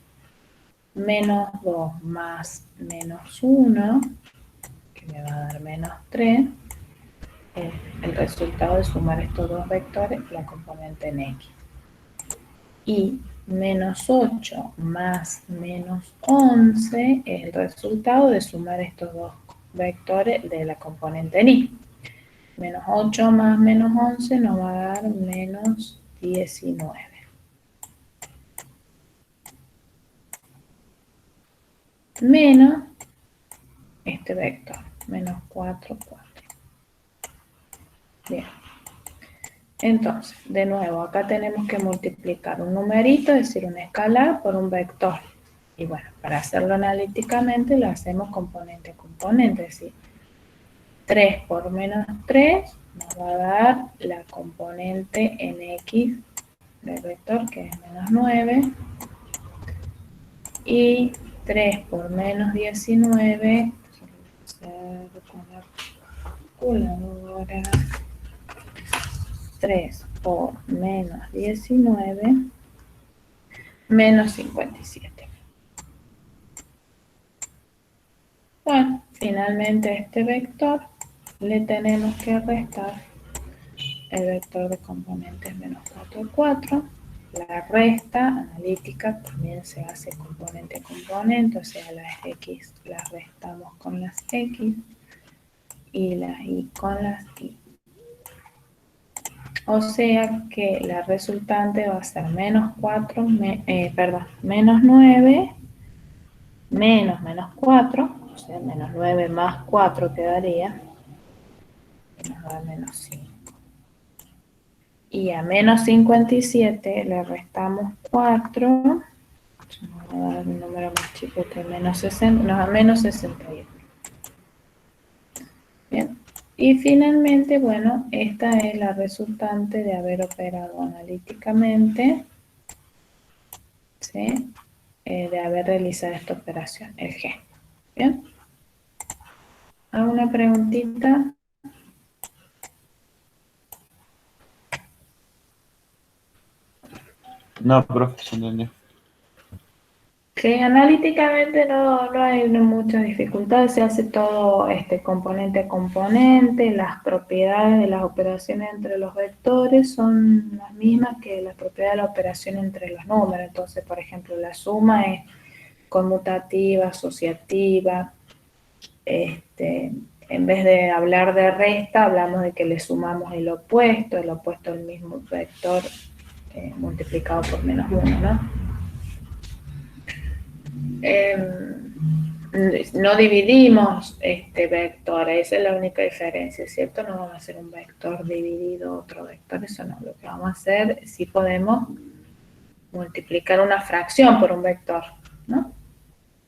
menos 2 más menos 1, que me va a dar menos 3. El resultado de sumar estos dos vectores, la componente en X. Y menos 8 más menos 11 es el resultado de sumar estos dos vectores de la componente en Y. Menos 8 más menos 11 nos va a dar menos 19. Menos este vector, menos 4, 4. Bien. Entonces, de nuevo, acá tenemos que multiplicar un numerito, es decir, un escalar, por un vector. Y bueno, para hacerlo analíticamente lo hacemos componente a componente, es decir, 3 por menos 3 nos va a dar la componente en X del vector, que es menos 9. Y 3 por menos 19, con la calculadora, 3 por menos 19, menos 57. Bueno, finalmente a este vector le tenemos que restar el vector de componentes menos 4, 4. La resta analítica también se hace componente a componente, o sea, las X las restamos con las X y las Y con las Y. O sea que la resultante va a ser menos 4, menos 9, menos 4, o sea, menos 9 más 4 quedaría, y nos da menos 5. Y a menos 57 le restamos 4, nos va a dar un número más chico que menos 60, nos da menos 61. Bien. Y finalmente, bueno, esta es la resultante de haber operado analíticamente, ¿sí? De haber realizado esta operación, el G. Bien. ¿Alguna preguntita? No, profe, se entendió. Sí, analíticamente no hay muchas dificultades, se hace todo componente a componente, las propiedades de las operaciones entre los vectores son las mismas que las propiedades de la operación entre los números. Entonces, por ejemplo, la suma es conmutativa, asociativa. En vez de hablar de resta, hablamos de que le sumamos el opuesto del mismo vector multiplicado por menos 1, ¿no? No dividimos vector, esa es la única diferencia, ¿cierto? No vamos a hacer un vector dividido otro vector, eso no. Lo que vamos a hacer, sí podemos multiplicar una fracción por un vector, ¿no?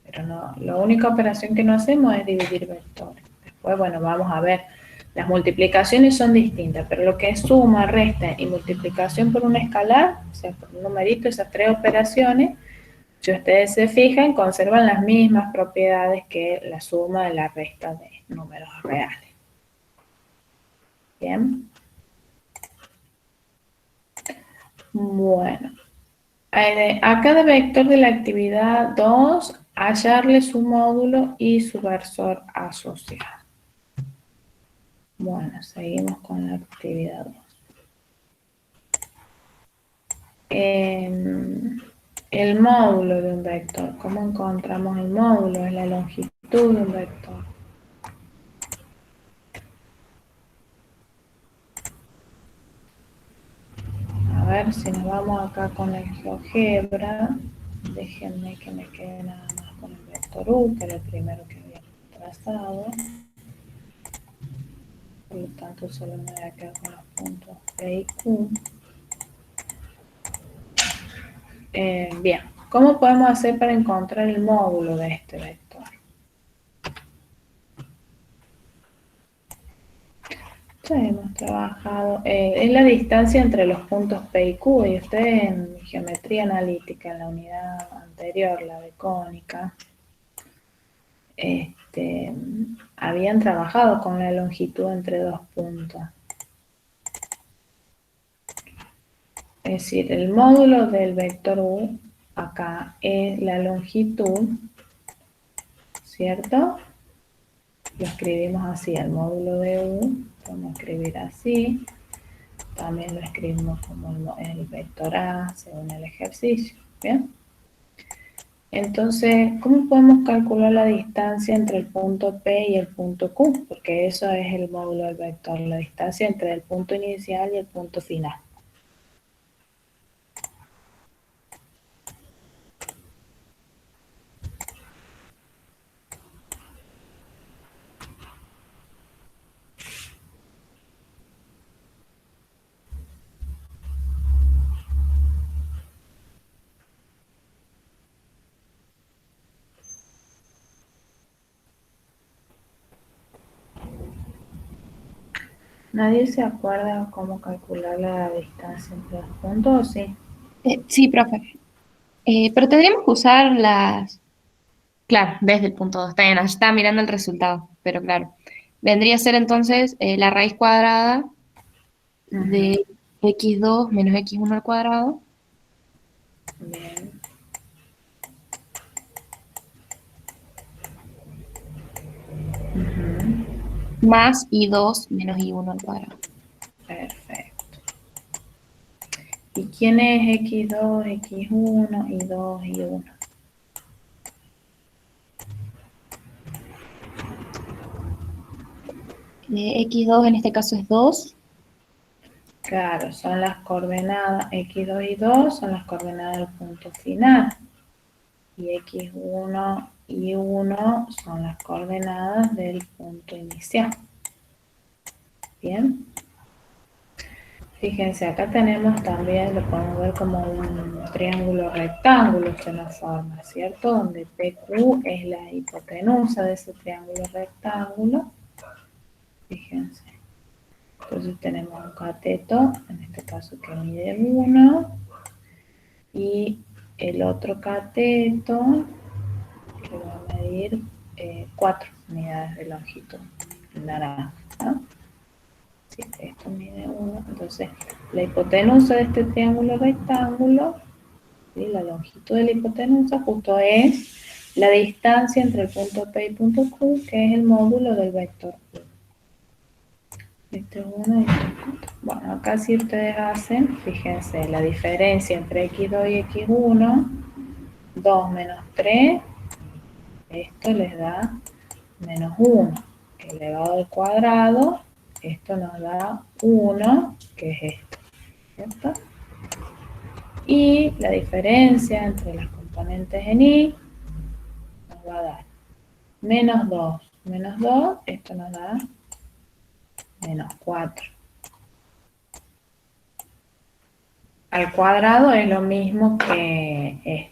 Pero no, la única operación que no hacemos es dividir vectores. Después, bueno, vamos a ver, las multiplicaciones son distintas, pero lo que es suma, resta y multiplicación por un escalar, o sea, por un numerito, esas tres operaciones, si ustedes se fijan, conservan las mismas propiedades que la suma y la resta de números reales. Bien. Bueno. A cada vector de la actividad 2, hallarle su módulo y su versor asociado. Bueno, seguimos con la actividad 2. El módulo de un vector. ¿Cómo encontramos el módulo? Es la longitud de un vector. A ver si nos vamos acá con el GeoGebra. Déjenme que me quede nada más con el vector U, que era el primero que había trazado. Por lo tanto, solo me voy a quedar con los puntos P y Q. Bien, ¿cómo podemos hacer para encontrar el módulo de este vector? Ya hemos trabajado, es la distancia entre los puntos P y Q, y ustedes en geometría analítica, en la unidad anterior, la de cónica, habían trabajado con la longitud entre dos puntos. Es decir, el módulo del vector U acá es la longitud, ¿cierto? Lo escribimos así, el módulo de U, vamos a escribir así. También lo escribimos como el vector A según el ejercicio, ¿bien? Entonces, ¿cómo podemos calcular la distancia entre el punto P y el punto Q? Porque eso es el módulo del vector, la distancia entre el punto inicial y el punto final. ¿Nadie se acuerda cómo calcular la distancia entre los puntos o sí? Sí, profe. Pero tendríamos que usar las... Claro, desde el punto 2. Está bien, está mirando el resultado, pero claro. Vendría a ser entonces la raíz cuadrada de x2 menos x1 al cuadrado Bien. Ujú. más y2 menos y1 al cuadrado. Perfecto. ¿Y quién es x2, x1, y2, y1? X2 en este caso es 2. Claro, son las coordenadas x2 y 2 son las coordenadas del punto final. Y x1 y 1 son las coordenadas del punto inicial. Bien. Fíjense, acá tenemos también, lo podemos ver como un triángulo rectángulo, se nos forma, ¿cierto? Donde PQ es la hipotenusa de ese triángulo rectángulo. Fíjense. Entonces tenemos un cateto, en este caso que mide 1, y el otro cateto que va a medir 4 unidades de longitud, naranja, ¿no? Si esto mide 1, entonces la hipotenusa de este triángulo rectángulo, ¿sí? La longitud de la hipotenusa justo es la distancia entre el punto P y punto Q, que es el módulo del vector Q. Este es 1 y este es 4. Bueno, acá si ustedes hacen, fíjense, la diferencia entre x2 y x1, 2 menos 3, esto les da menos 1, elevado al cuadrado, esto nos da 1, que es esto, ¿cierto? Y la diferencia entre las componentes en y nos va a dar menos 2, esto nos da menos 4. Al cuadrado es lo mismo que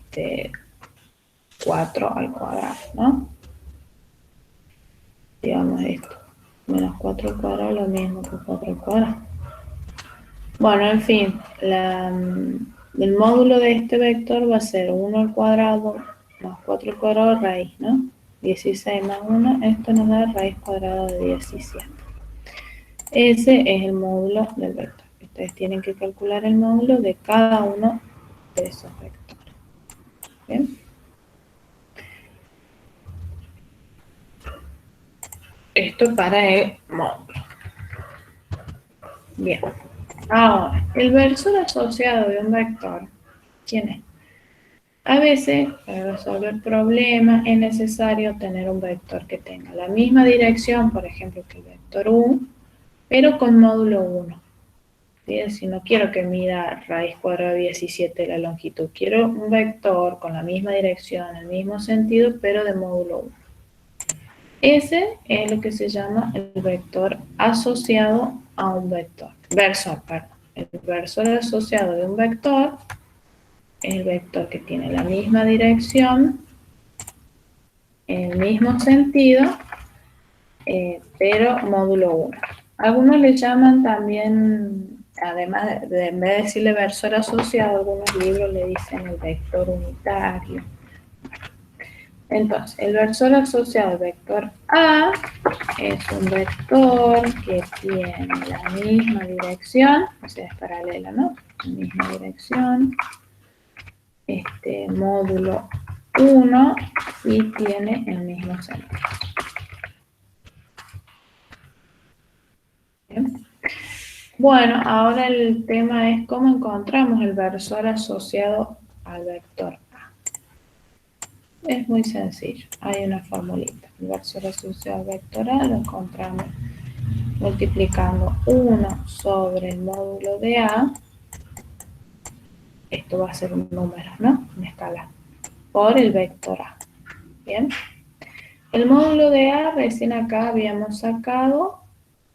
4 al cuadrado, ¿no? Digamos esto. Menos 4 al cuadrado es lo mismo que 4 al cuadrado. Bueno, en fin, el módulo de este vector va a ser 1 al cuadrado más 4 al cuadrado raíz, ¿no? 16 más 1, esto nos da raíz cuadrada de 17. Ese es el módulo del vector. Ustedes tienen que calcular el módulo de cada uno de esos vectores. ¿Bien? Esto para el módulo. Bien. Ahora, el versor asociado de un vector, ¿quién es? A veces, para resolver problemas, es necesario tener un vector que tenga la misma dirección, por ejemplo, que el vector U, pero con módulo 1. ¿Sí? Si no quiero que mida raíz cuadrada de 17 la longitud, quiero un vector con la misma dirección, el mismo sentido, pero de módulo 1. Ese es lo que se llama el vector asociado a un vector. Versor, perdón. El versor asociado de un vector es el vector que tiene la misma dirección, el mismo sentido, pero módulo 1. Algunos le llaman también, además de en vez de decirle versor asociado, algunos libros le dicen el vector unitario. Entonces, el versor asociado al vector A es un vector que tiene la misma dirección, o sea, es paralela, ¿no? La misma dirección, módulo 1 y tiene el mismo sentido. Bien. Bueno, ahora el tema es cómo encontramos el versor asociado al vector A. Es muy sencillo, hay una formulita. El versor asociado al vector A lo encontramos multiplicando 1 sobre el módulo de A, esto va a ser un número, ¿no? Una escala, por el vector A. Bien. El módulo de A recién acá habíamos sacado,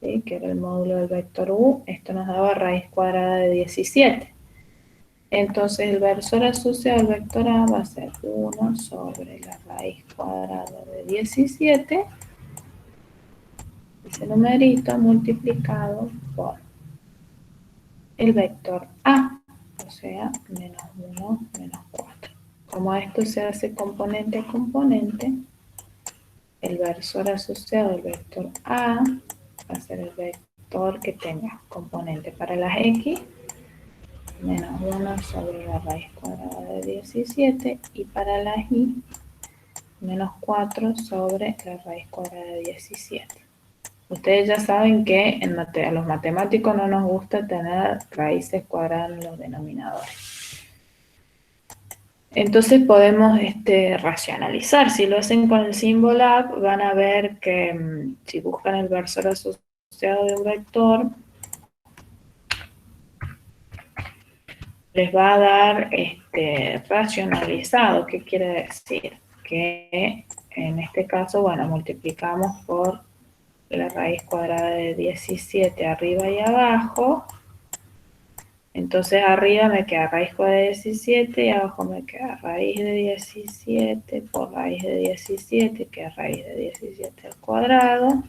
¿sí? Que era el módulo del vector U, esto nos daba raíz cuadrada de 17. Entonces el versor asociado al vector A va a ser 1 sobre la raíz cuadrada de 17 ese numerito multiplicado por el vector A, o sea, menos 1, menos 4. Como esto se hace componente a componente, el versor asociado al vector A va a ser el vector que tenga componente para las X, menos 1 sobre la raíz cuadrada de 17, y para las Y, menos 4 sobre la raíz cuadrada de 17. Ustedes ya saben que a los matemáticos no nos gusta tener raíces cuadradas en los denominadores. Entonces podemos racionalizar. Si lo hacen con el Symbolab, van a ver que si buscan el versor asociado de un vector, les va a dar racionalizado. ¿Qué quiere decir? Que en este caso, bueno, multiplicamos por la raíz cuadrada de 17 arriba y abajo. Entonces arriba me queda raíz cuadrada de 17 y abajo me queda raíz de 17 por raíz de 17, que es raíz de 17 al cuadrado.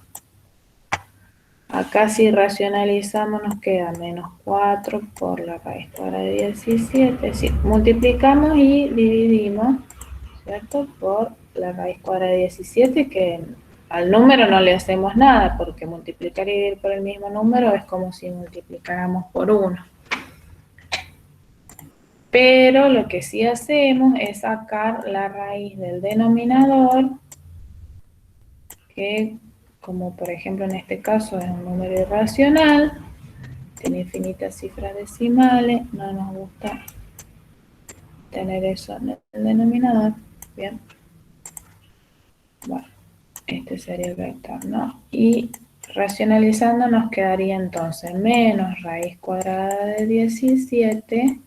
Acá si racionalizamos nos queda menos 4 por la raíz cuadrada de 17. Es decir, multiplicamos y dividimos, ¿cierto? Por la raíz cuadrada de 17, que al número no le hacemos nada, porque multiplicar y dividir por el mismo número es como si multiplicáramos por 1. Pero lo que sí hacemos es sacar la raíz del denominador, que como por ejemplo en este caso es un número irracional, tiene infinitas cifras decimales, no nos gusta tener eso en el denominador. Bien. Bueno, este sería el vector, ¿no? Y racionalizando nos quedaría entonces menos raíz cuadrada de 17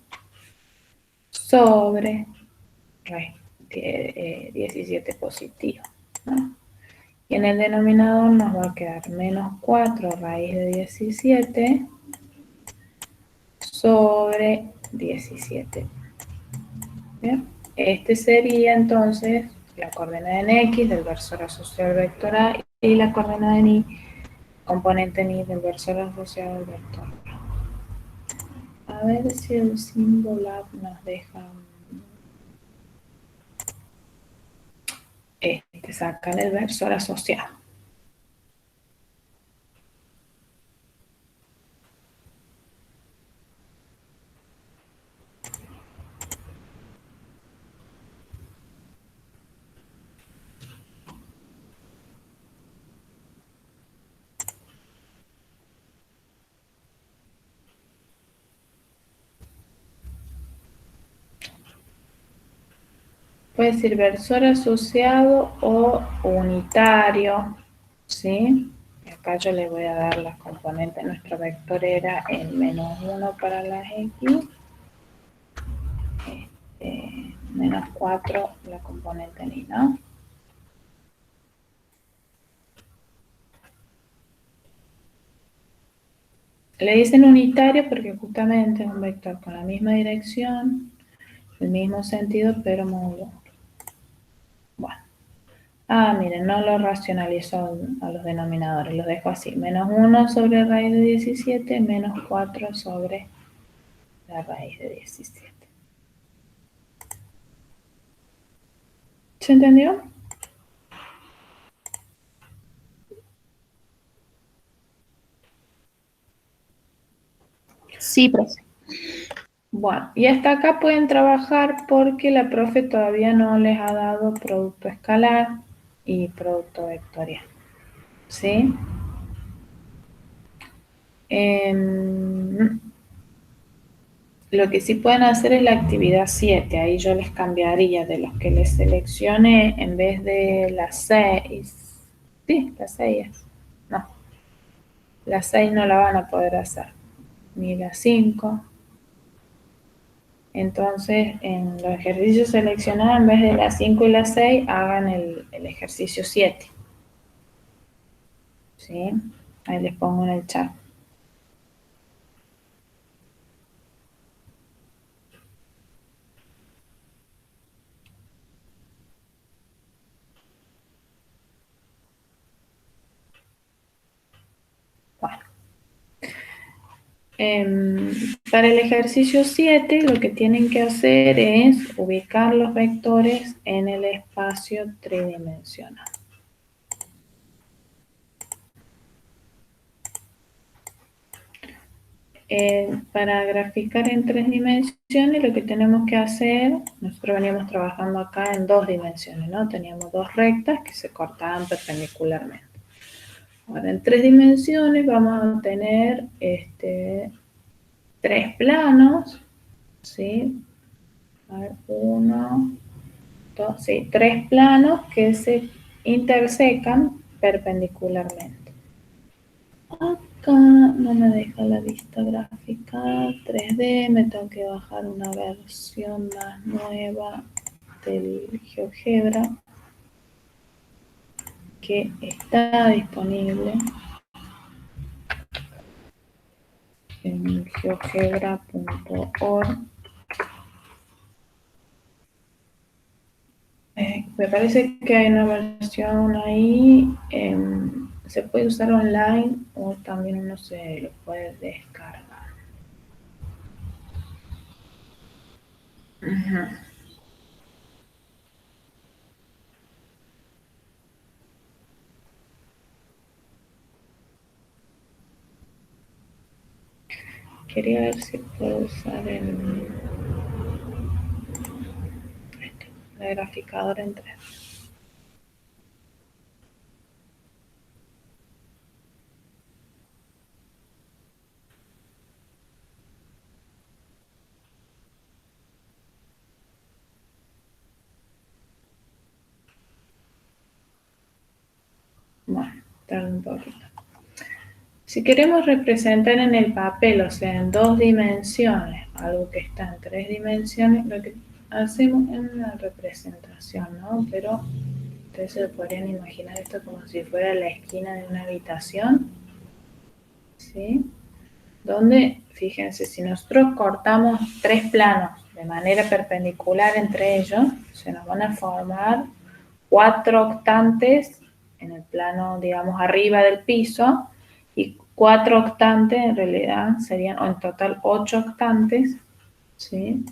sobre raíz 17 positivo, ¿no? Y en el denominador nos va a quedar menos 4 raíz de 17 sobre 17. ¿Bien? Este sería entonces la coordenada en X del versor asociado al vector A y la coordenada en Y, componente en Y del versor asociado al vector A. A ver si el Symbolab nos deja sacar el versor asociado. Puede ser versor asociado o unitario, ¿sí? Y acá yo le voy a dar las componentes. Nuestro vector era el menos 1 para las X, menos 4 la componente en Y, ¿no? Le dicen unitario porque justamente es un vector con la misma dirección, el mismo sentido, pero módulo. Bueno. Miren, no lo racionalizo a los denominadores, los dejo así. Menos 1 sobre raíz de 17, menos 4 sobre la raíz de 17. ¿Se entendió? Sí, profe. Bueno, y hasta acá pueden trabajar porque la profe todavía no les ha dado producto escalar y producto vectorial. ¿Sí? Lo que sí pueden hacer es la actividad 7. Ahí yo les cambiaría de los que les seleccioné en vez de las 6. Sí, las 6. No, las 6 no la van a poder hacer. Ni las 5. Entonces, en los ejercicios seleccionados, en vez de las 5 y las 6, hagan el ejercicio 7. ¿Sí? Ahí les pongo en el chat. Para el ejercicio 7 lo que tienen que hacer es ubicar los vectores en el espacio tridimensional. Para graficar en 3 dimensiones lo que tenemos que hacer, nosotros veníamos trabajando acá en 2 dimensiones, ¿no? Teníamos 2 rectas que se cortaban perpendicularmente. Ahora en 3 dimensiones vamos a tener 3 planos, ¿sí? A ver, 1, 2, sí, 3 planos que se intersecan perpendicularmente. Acá no me deja la vista gráfica 3D, me tengo que bajar una versión más nueva del GeoGebra que está disponible en geogebra.org. Me parece que hay una versión ahí, se puede usar online o también uno se lo puede descargar. Ujú. Quería ver si puedo usar el graficador en 3D. Bueno, tarda un poquito. Si queremos representar en el papel, o sea, en 2 dimensiones, algo que está en 3 dimensiones, lo que hacemos es una representación, ¿no? Pero ustedes se podrían imaginar esto como si fuera la esquina de una habitación, ¿sí? Donde, fíjense, si nosotros cortamos 3 planos de manera perpendicular entre ellos, se nos van a formar 4 octantes en el plano, digamos, arriba del piso, y 4 octantes en realidad serían, o en total 8 octantes, ¿sí?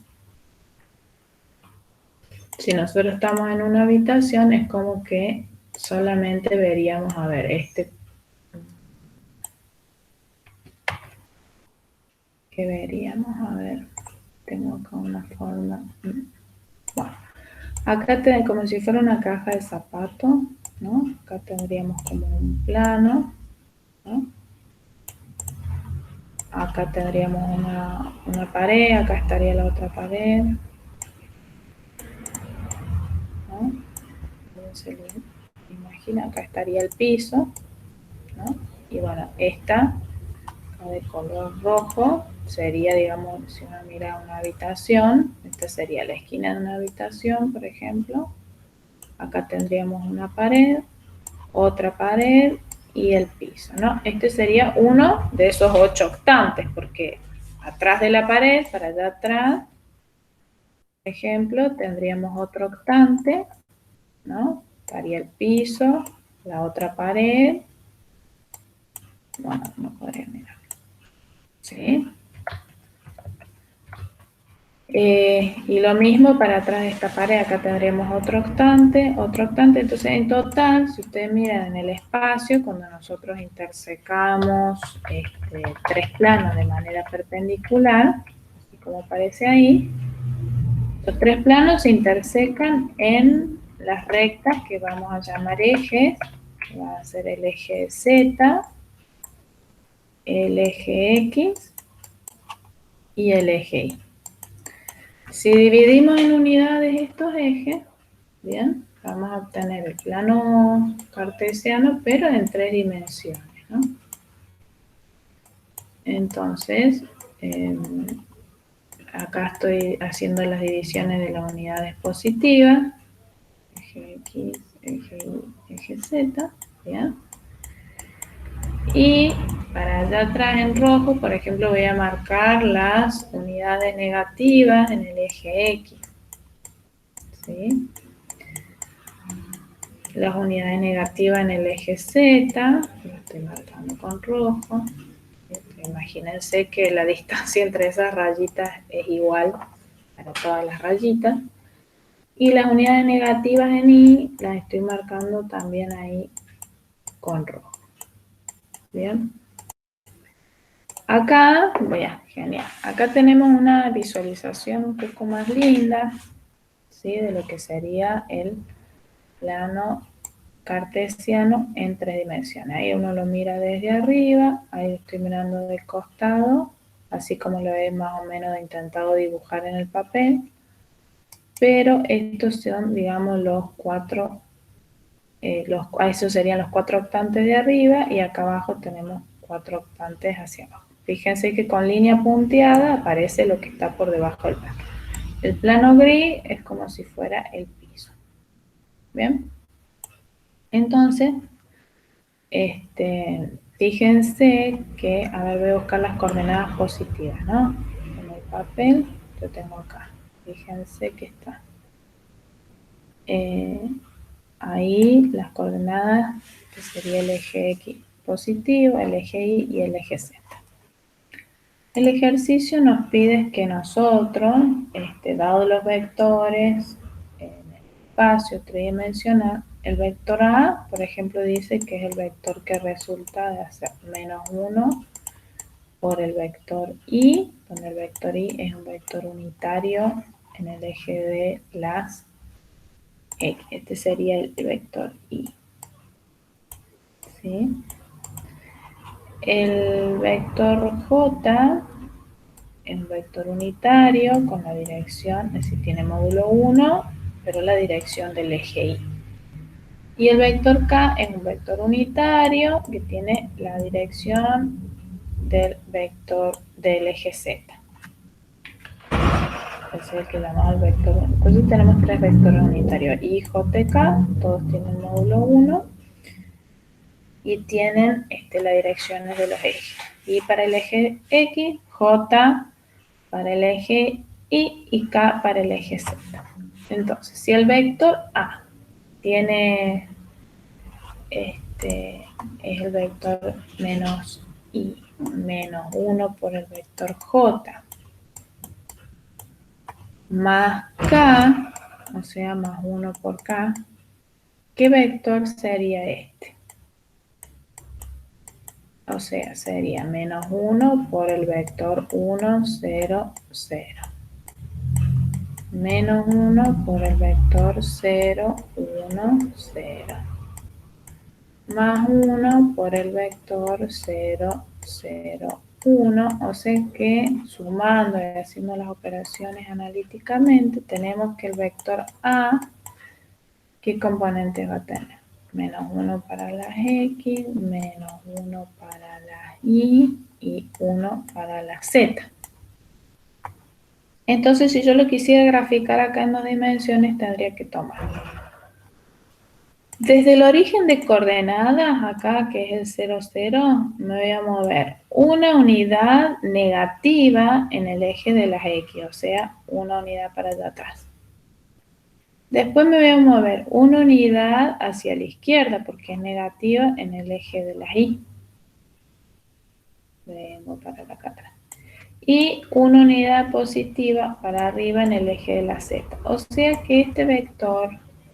Si nosotros estamos en una habitación, es como que solamente veríamos, a ver, que veríamos, a ver, tengo acá una forma, bueno, acá como si fuera una caja de zapato, ¿no? Acá tendríamos como un plano, ¿no? Acá tendríamos una pared, acá estaría la otra pared, ¿no? Se le imagina, acá estaría el piso, ¿no? Y bueno, esta de color rojo sería, digamos, si uno mira una habitación, esta sería la esquina de una habitación, por ejemplo. Acá tendríamos una pared, otra pared y el piso, ¿no? Este sería uno de esos 8 octantes, porque atrás de la pared, para allá atrás, por ejemplo, tendríamos otro octante, ¿no? Estaría el piso, la otra pared. Bueno, no podría mirar. ¿Sí? Y lo mismo para atrás de esta pared, acá tendríamos otro octante, entonces en total, si ustedes miran en el espacio, cuando nosotros intersecamos 3 planos de manera perpendicular, así como aparece ahí, los 3 planos se intersecan en las rectas que vamos a llamar ejes, que va a ser el eje Z, el eje X y el eje Y. Si dividimos en unidades estos ejes, bien, vamos a obtener el plano cartesiano, pero en 3 dimensiones, ¿no? Entonces, acá estoy haciendo las divisiones de las unidades positivas, eje X, eje Y, eje Z, ¿bien? Y para allá atrás en rojo, por ejemplo, voy a marcar las unidades negativas en el eje X, ¿sí? Las unidades negativas en el eje Z, lo estoy marcando con rojo, estoy imagínense que la distancia entre esas rayitas es igual para todas las rayitas. Y las unidades negativas en Y las estoy marcando también ahí con rojo. Bien. Acá, genial. Acá tenemos una visualización un poco más linda, ¿sí? De lo que sería el plano cartesiano en 3 dimensiones. Ahí uno lo mira desde arriba, ahí estoy mirando del costado, así como lo he más o menos intentado dibujar en el papel. Pero estos son, digamos, los 4, esos serían los 4 octantes de arriba y acá abajo tenemos 4 octantes hacia abajo. Fíjense que con línea punteada aparece lo que está por debajo del plano. El plano gris es como si fuera el piso. ¿Bien? Entonces, fíjense que, a ver, voy a buscar las coordenadas positivas, ¿no? En el papel, yo tengo acá. Fíjense que está. Ahí las coordenadas, que sería el eje X positivo, el eje Y y el eje Z. El ejercicio nos pide que nosotros, dado los vectores en el espacio tridimensional, el vector A, por ejemplo, dice que es el vector que resulta de hacer -1 por el vector Y, donde el vector Y es un vector unitario en el eje de las X. Este sería el vector Y. ¿Sí? El vector J es un vector unitario con la dirección, es decir, tiene módulo 1, pero la dirección del eje Y. Y el vector K es un vector unitario que tiene la dirección del vector del eje Z. Es el que llamamos el vector. Entonces tenemos 3 vectores unitarios, I, J y K, todos tienen módulo 1 y tienen las direcciones de los ejes. I para el eje X, J para el eje y K para el eje Z. Entonces, si el vector A tiene, es el vector menos I menos 1 por el vector J más K, o sea, más 1 por K, ¿qué vector sería este? O sea, sería menos 1 por el vector 1, 0, 0. Menos 1 por el vector 0, 1, 0. Más 1 por el vector 0, 0, 1. O sea que sumando y haciendo las operaciones analíticamente, tenemos que el vector A, ¿qué componentes va a tener? Menos 1 para las X, menos 1 para las Y 1 para la Z. Entonces, si yo lo quisiera graficar acá en 2 dimensiones, tendría que tomar. Desde el origen de coordenadas, acá que es el 0, 0, me voy a mover una unidad negativa en el eje de las X, o sea, una unidad para allá atrás. Después me voy a mover una unidad hacia la izquierda, porque es negativa en el eje de las Y. Vengo para acá atrás. Y una unidad positiva para arriba en el eje de la Z. O sea que este vector,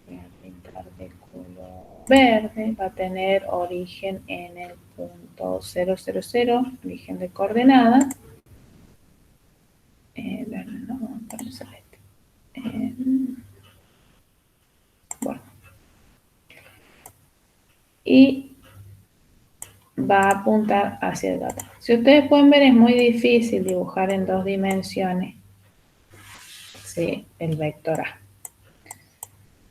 voy a pintar de color verde, va a tener origen en el punto 0, 0, 0, origen de coordenadas. Verde, no, vamos a poner celeste. Bueno. Y va a apuntar hacia el otro. Si ustedes pueden ver, es muy difícil dibujar en 2 dimensiones, ¿sí?, el vector A.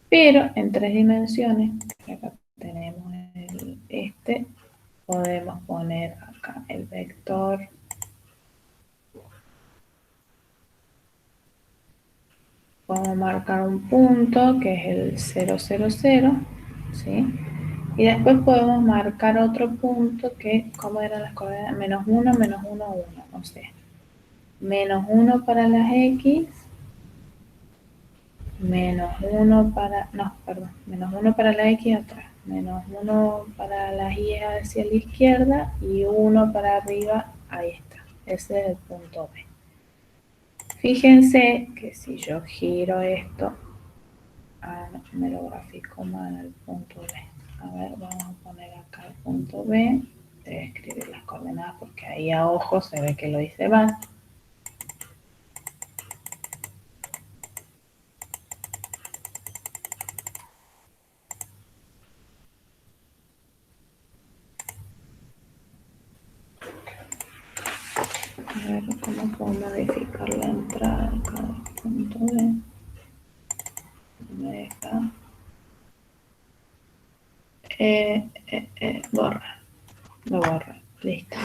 Pero en 3 dimensiones, acá tenemos podemos poner acá el vector podemos marcar un punto que es el 0, 0, 0, ¿sí? Y después podemos marcar otro punto que, ¿cómo eran las coordenadas? Menos 1, menos 1, 1. O sea, menos 1 para las X, menos 1 para, no, perdón, menos 1 para la X atrás, menos 1 para las Y hacia la izquierda y 1 para arriba Ahí está. Ese es el punto B. Fíjense que si yo giro esto, no, me lo grafico mal el punto B. A ver, vamos a poner acá el punto B. Debe escribir las coordenadas porque ahí a ojo se ve que lo hice mal. A ver cómo puedo modificar la entrada de cada punto B. Me deja borrar. Lo borro. Listo.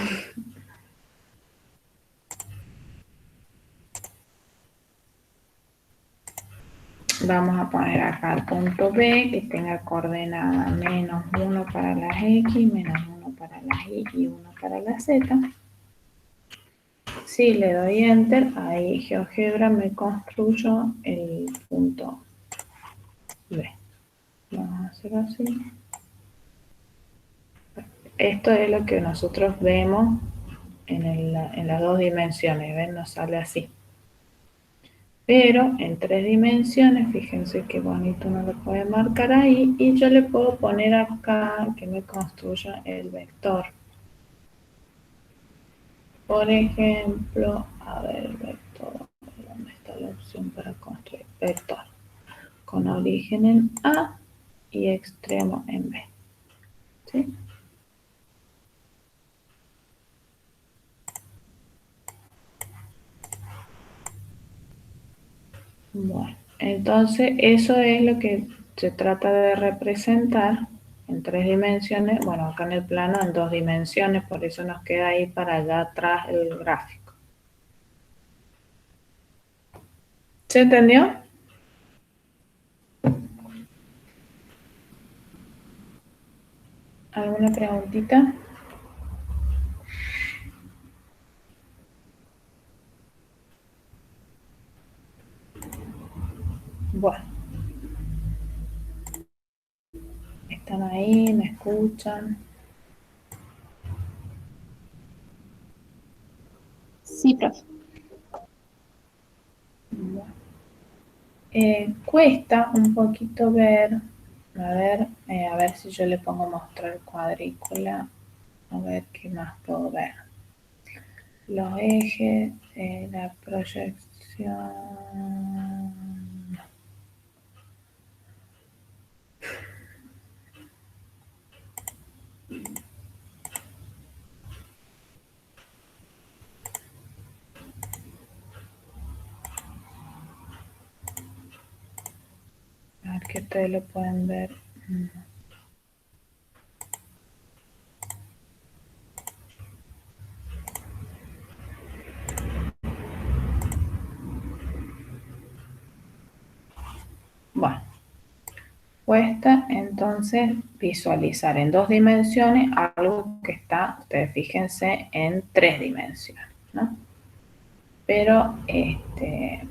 Vamos a poner acá el punto B que tenga coordenada menos 1 para las X, menos 1 para las Y y 1 para la Z. Si le doy Enter, ahí GeoGebra me construyó el punto B. Vamos a hacer así. Esto es lo que nosotros vemos en las dos dimensiones. ¿Ven? Nos sale así. Pero en 3 dimensiones, fíjense qué bonito uno lo puede marcar ahí. Y yo le puedo poner acá que me construya el vector. Por ejemplo, a ver, el vector. ¿Dónde está la opción para construir? Vector. Con origen en A y extremo en B. ¿Sí? Bueno, entonces eso es lo que se trata de representar en 3 dimensiones. Bueno, acá en el plano en 2 dimensiones, por eso nos queda ahí para allá atrás el gráfico. ¿Se entendió? ¿Alguna preguntita? Bueno. ¿Están ahí? ¿Me escuchan? Sí, profe. Bueno. Cuesta un poquito ver, a ver si yo le pongo mostrar cuadrícula, a ver qué más puedo ver. Los ejes, la proyección. A ver que ustedes lo pueden ver. Bueno, cuesta entonces visualizar en 2 dimensiones algo que está, ustedes fíjense, en 3 dimensiones, ¿no? Pero,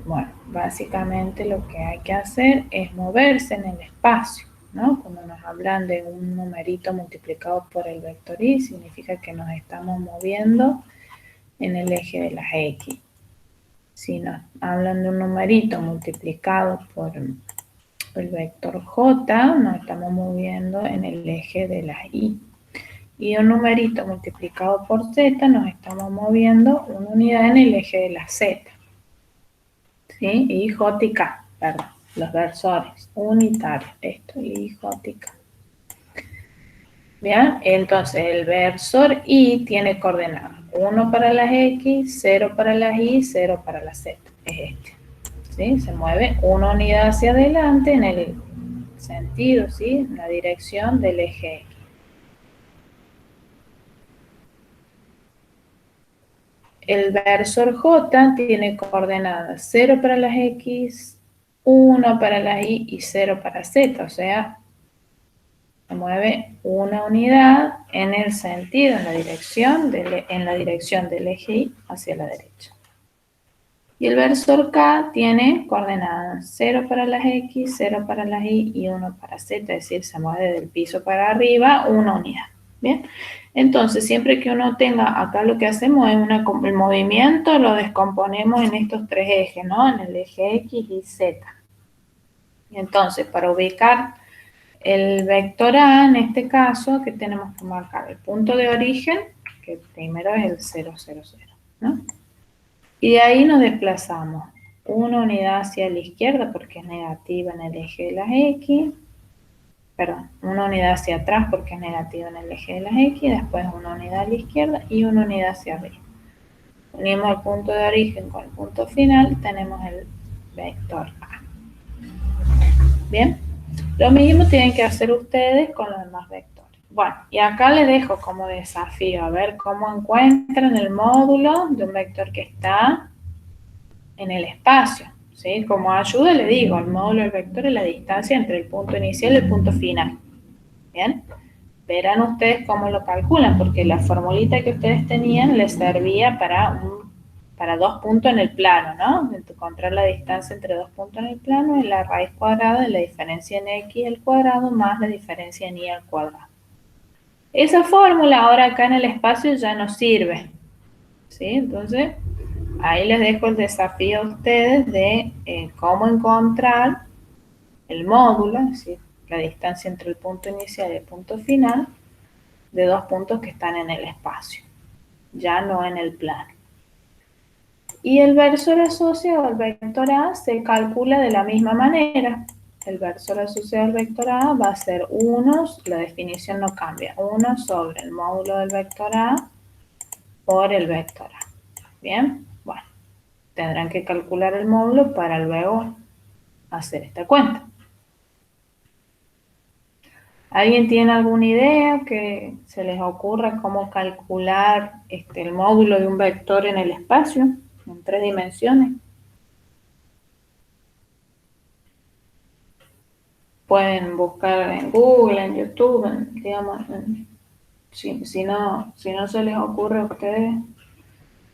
bueno, básicamente lo que hay que hacer es moverse en el espacio, ¿no? Cuando nos hablan de un numerito multiplicado por el vector y, significa que nos estamos moviendo en el eje de las X. Si nos hablan de un numerito multiplicado por el vector J, nos estamos moviendo en el eje de las Y. Y un numerito multiplicado por Z, nos estamos moviendo una unidad en el eje de la Z. ¿Sí? Y J y K, perdón, los versores unitarios, esto, y J y K. Bien, entonces el versor Y tiene coordenadas 1 para las X, 0 para las Y, 0 para las Z, es este. ¿Sí? Se mueve una unidad hacia adelante en el sentido, ¿sí? En la dirección del eje X. El versor J tiene coordenadas 0 para las X, 1 para las Y y 0 para Z, o sea, se mueve una unidad en el sentido, en la dirección del eje Y hacia la derecha. Y el versor K tiene coordenadas 0 para las X, 0 para las Y y 1 para Z, es decir, se mueve del piso para arriba una unidad. Bien, entonces siempre que uno tenga, acá lo que hacemos es el movimiento lo descomponemos en estos tres ejes, ¿no? En el eje X y Z. Y entonces, para ubicar el vector A, en este caso, que tenemos que marcar el punto de origen, que primero es el 0, 0, 0, ¿no? Y de ahí nos desplazamos una unidad hacia la izquierda, porque es negativa en el eje de las X, perdón, una unidad hacia atrás porque es negativa en el eje de las X, después una unidad a la izquierda y una unidad hacia arriba. Unimos el punto de origen con el punto final, tenemos el vector A. Bien, lo mismo tienen que hacer ustedes con los demás vectores. Bueno, y acá les dejo como desafío a ver cómo encuentran el módulo de un vector que está en el espacio. ¿Sí? Como ayuda le digo, el módulo del vector es la distancia entre el punto inicial y el punto final. Bien, verán ustedes cómo lo calculan, porque la formulita que ustedes tenían les servía para dos puntos en el plano, ¿no? Encontrar la distancia entre dos puntos en el plano es la raíz cuadrada de la diferencia en x al cuadrado más la diferencia en y al cuadrado. Esa fórmula ahora acá en el espacio ya no sirve, ¿sí? Entonces, ahí les dejo el desafío a ustedes de cómo encontrar el módulo, es decir, la distancia entre el punto inicial y el punto final, de dos puntos que están en el espacio, ya no en el plano. Y el versor asociado al vector A se calcula de la misma manera. El versor asociado al vector A va a ser 1, la definición no cambia, 1 sobre el módulo del vector A por el vector A. Bien, bueno, tendrán que calcular el módulo para luego hacer esta cuenta. ¿Alguien tiene alguna idea que se les ocurra cómo calcular el módulo de un vector en el espacio, en 3 dimensiones? Pueden buscar en Google, en YouTube, digamos, si no se les ocurre a ustedes,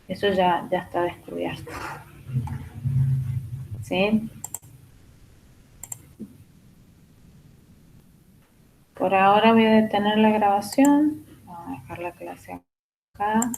eso ya está descubierto. ¿Sí? Por ahora voy a detener la grabación, vamos a dejar la clase acá.